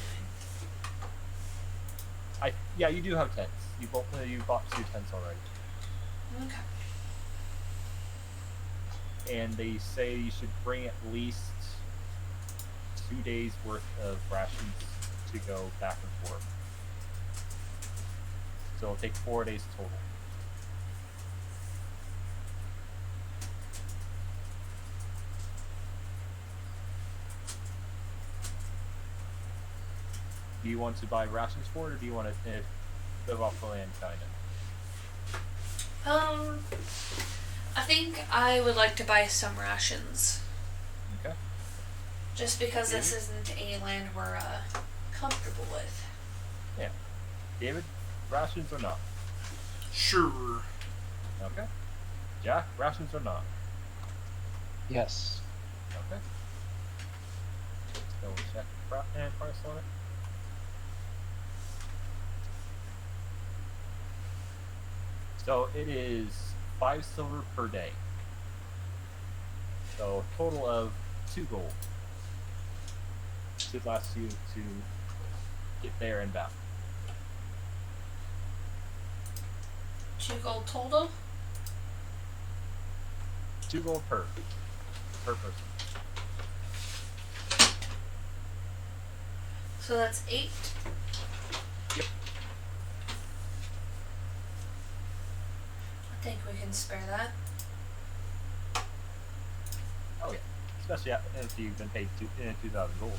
doing. Yeah, you do have tents. You bought 2 tents already. Okay. And they say you should bring at least 2 days worth of rations to go back and forth. So it'll take 4 days total. Do you want to buy rations for it, or do you want to live off the land, kind of? I think I would like to buy some rations. Okay. Just because this isn't a land we're comfortable with. Yeah. David, rations or not? Sure. Okay. Jack, rations or not? Yes. Okay. Let's double check and price on it. So it is 5 silver per day. So a total of 2 gold. Should last you to get there and back. 2 gold total? 2 gold per person. So that's 8. Yep. I think we can spare that. Oh yeah. Especially if you've been paid 2,000 gold.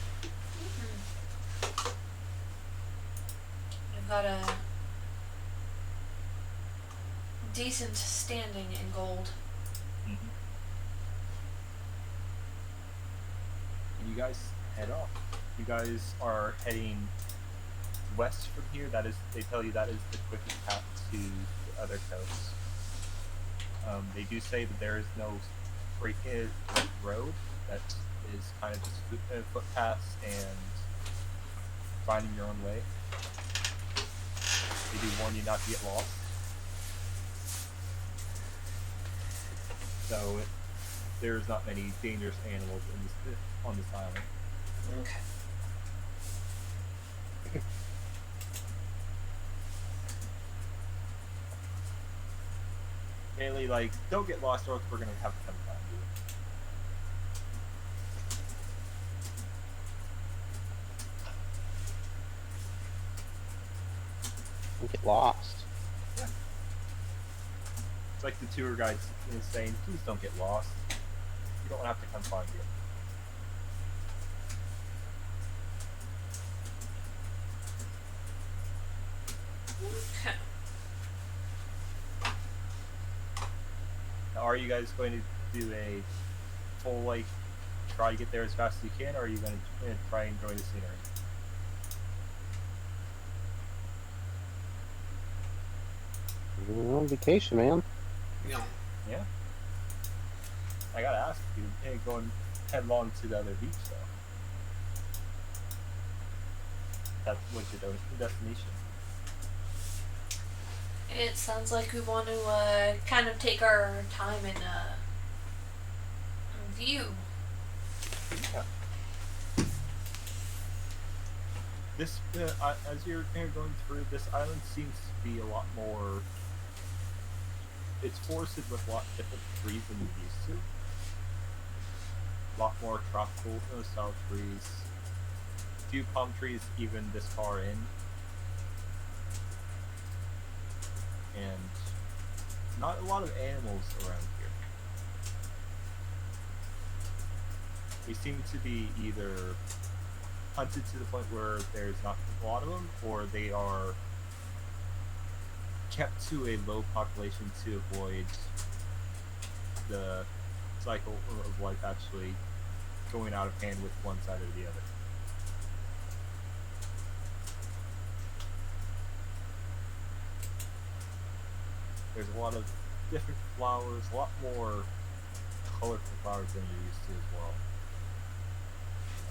We've got a decent standing in gold. Mm-hmm. And you guys head off. You guys are heading west from here. They tell you that is the quickest path to the other coast. They do say that there is no straight road. That is kind of just footpaths and finding your own way. They do warn you not to get lost. So there's not many dangerous animals on this island. Okay. Mainly, like, don't get lost, or we're gonna have to come find you. Don't get lost. Yeah. It's like the tour guide is saying, please don't get lost. You don't have to come find you. Okay. Now, are you guys going to do a full, like, try to get there as fast as you can, or are you going to try and enjoy the scenery? You're on vacation, man. Yeah. Yeah. I gotta ask you, going headlong to the other beach, though. That's what's your destination. It sounds like we want to kind of take our time and view. Yeah. This, as you're going through, this island seems to be a lot more. It's forested with a lot different trees than you're used to. A lot more tropical style trees. Few palm trees even this far in. And not a lot of animals around here. They seem to be either hunted to the point where there's not a lot of them, or they are kept to a low population to avoid the cycle of life actually going out of hand with one side or the other. There's a lot of different flowers, a lot more colorful flowers than you're used to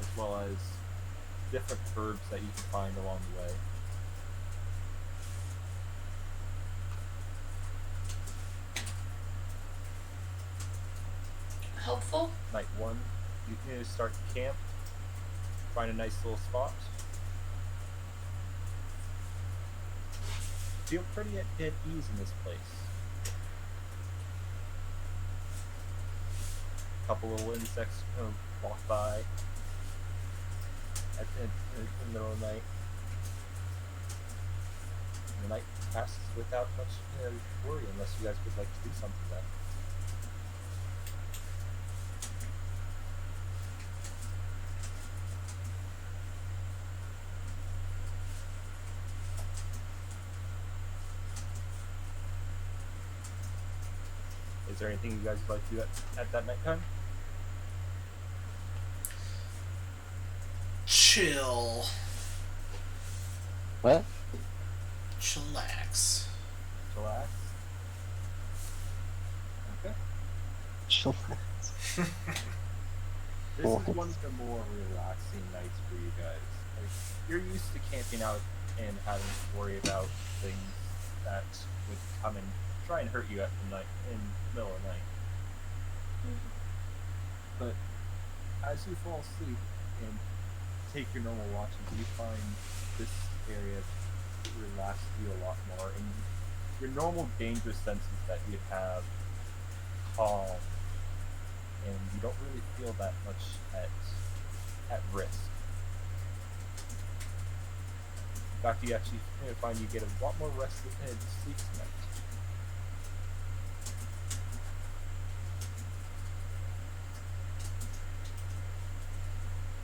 as well as different herbs that you can find along the way. Helpful? Night 1, you can start to camp, find a nice little spot. Feel pretty at ease in this place. A couple little insects walk by in the middle of the night. And the night passes without much worry, unless you guys would like to do something then. Is there anything you guys would like to do at that nighttime? Chill. What? Chillax. Relax. Okay. Chillax. This is one of the more relaxing nights for you guys. Like, you're used to camping out and having to worry about things that would come and try and hurt you at the night in the middle of the night. But as you fall asleep and take your normal watches, you find this area relax you a lot more, and your normal dangerous senses that you'd have calm, and you don't really feel that much at risk. In fact, you actually find you get a lot more rest and sleep tonight.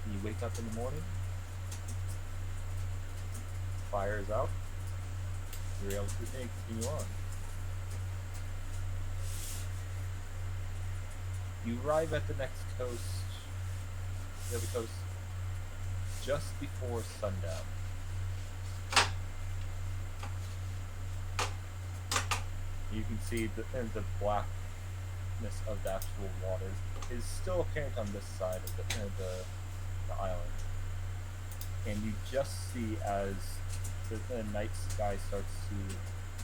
You wake up in the morning, fire is out, you're able to continue on. You arrive at the next coast, the other coast, just before sundown. You can see the blackness of the actual water is still apparent on this side of the island. And you just see as the night sky starts to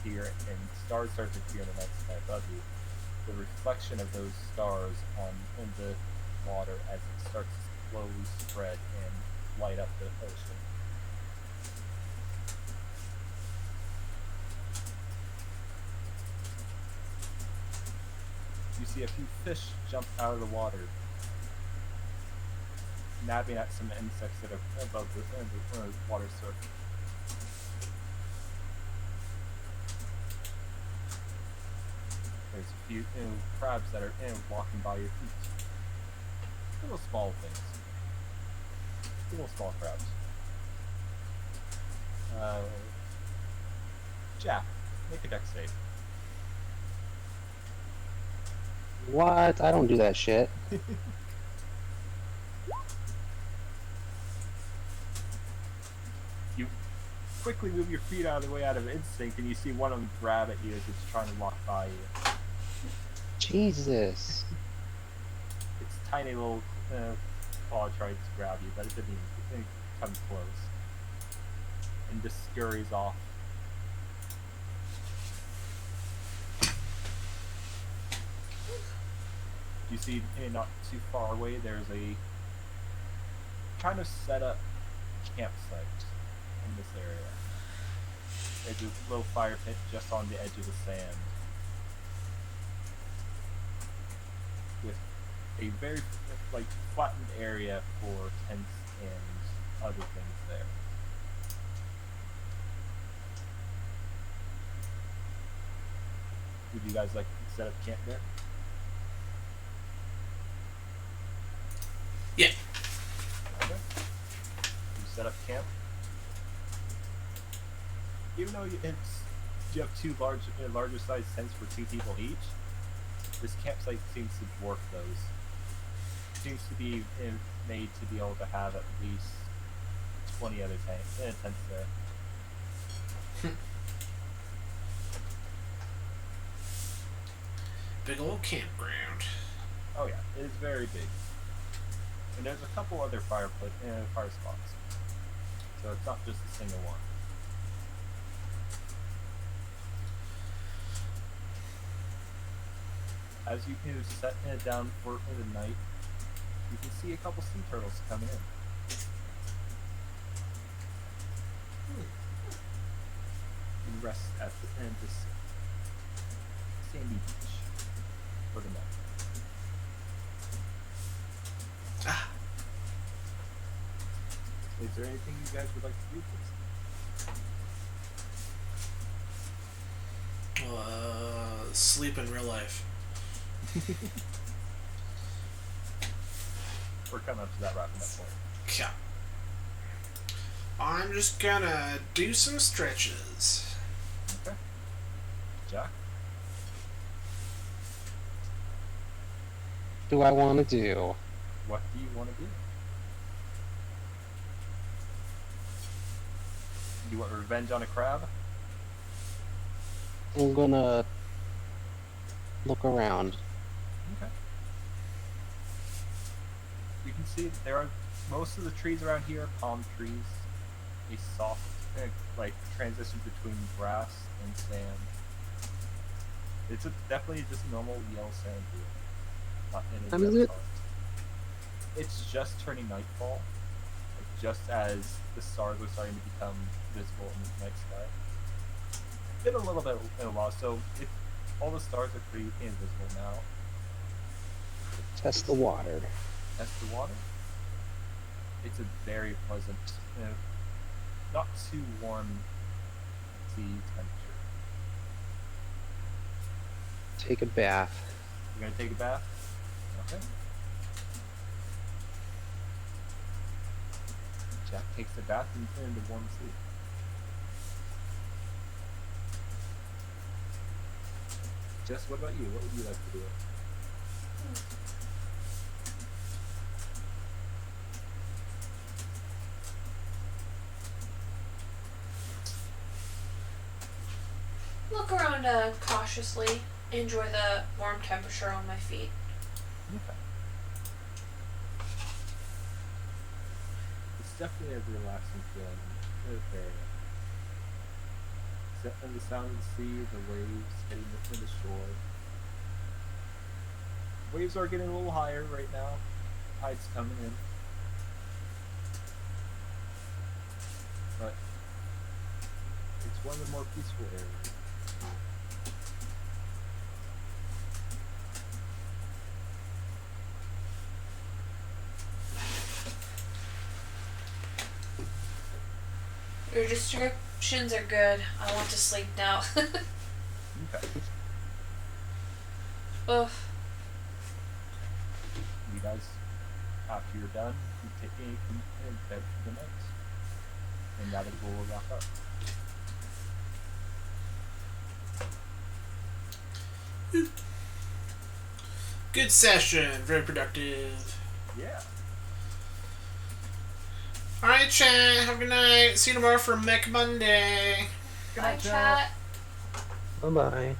appear and stars start to appear in the night sky above you, the reflection of those stars in the water as it starts to slowly spread and light up the ocean. You see a few fish jump out of the water, nabbing at some insects that are above the water surface. There's a few crabs that are walking by your feet. Little small things. Little small crabs. Jack, make a dex save. What? I don't do that shit. You quickly move your feet out of the way out of instinct, and you see one of them grab at you as it's trying to walk by you. Jesus. Its tiny little paw tried to grab you, but it didn't even come close. And just scurries off. You see, not too far away, there's a kind of set up campsite in this area. There's a little fire pit just on the edge of the sand, with a very flattened area for tents and other things there. Would you guys like to set up camp there? Yeah. Okay. You set up camp. Even though you have two larger sized tents for 2 people each, this campsite seems to dwarf those. It seems to be made to be able to have at least 20 other tents there. Big old campground. Oh yeah, it is very big. And there's a couple other fire spots. So it's not just a single one. As you set down for the night, you can see a couple sea turtles come in. And rest at the end of this sandy beach for the night. Is there anything you guys would like to do, please? Sleep in real life. We're coming up to that wrapping up point. Yeah. I'm just gonna do some stretches. Okay. Jack? Do I want to do? What do you want to do? You want revenge on a crab? I'm gonna look around. Okay. You can see there are most of the trees around here are palm trees. A soft transition between grass and sand. It's definitely just a normal yellow sand here. Not any Time is it? color. It's just turning nightfall. Just as the stars were starting to become visible in the night sky. It's been a little bit in a while, so all the stars are pretty invisible now. Test the water. Test the water. It's a very pleasant, not too warm sea temperature. Take a bath. You're gonna take a bath? Okay. Jack takes a bath in the warm sea. Jess, what about you? What would you like to do? Look around cautiously. Enjoy the warm temperature on my feet. Okay. It's definitely a relaxing feeling in the area. And the sound of the sea, the waves hitting the shore. Waves are getting a little higher right now. Tide's coming in. But it's one of the more peaceful areas. Your descriptions are good. I want to sleep now. Okay. Ugh. You guys, after you're done, you take a bed for the night. And that will wrap up. Good session. Very productive. Yeah. Alright, chat. Have a good night. See you tomorrow for Mech Monday. Good Bye, night, chat. Bye bye.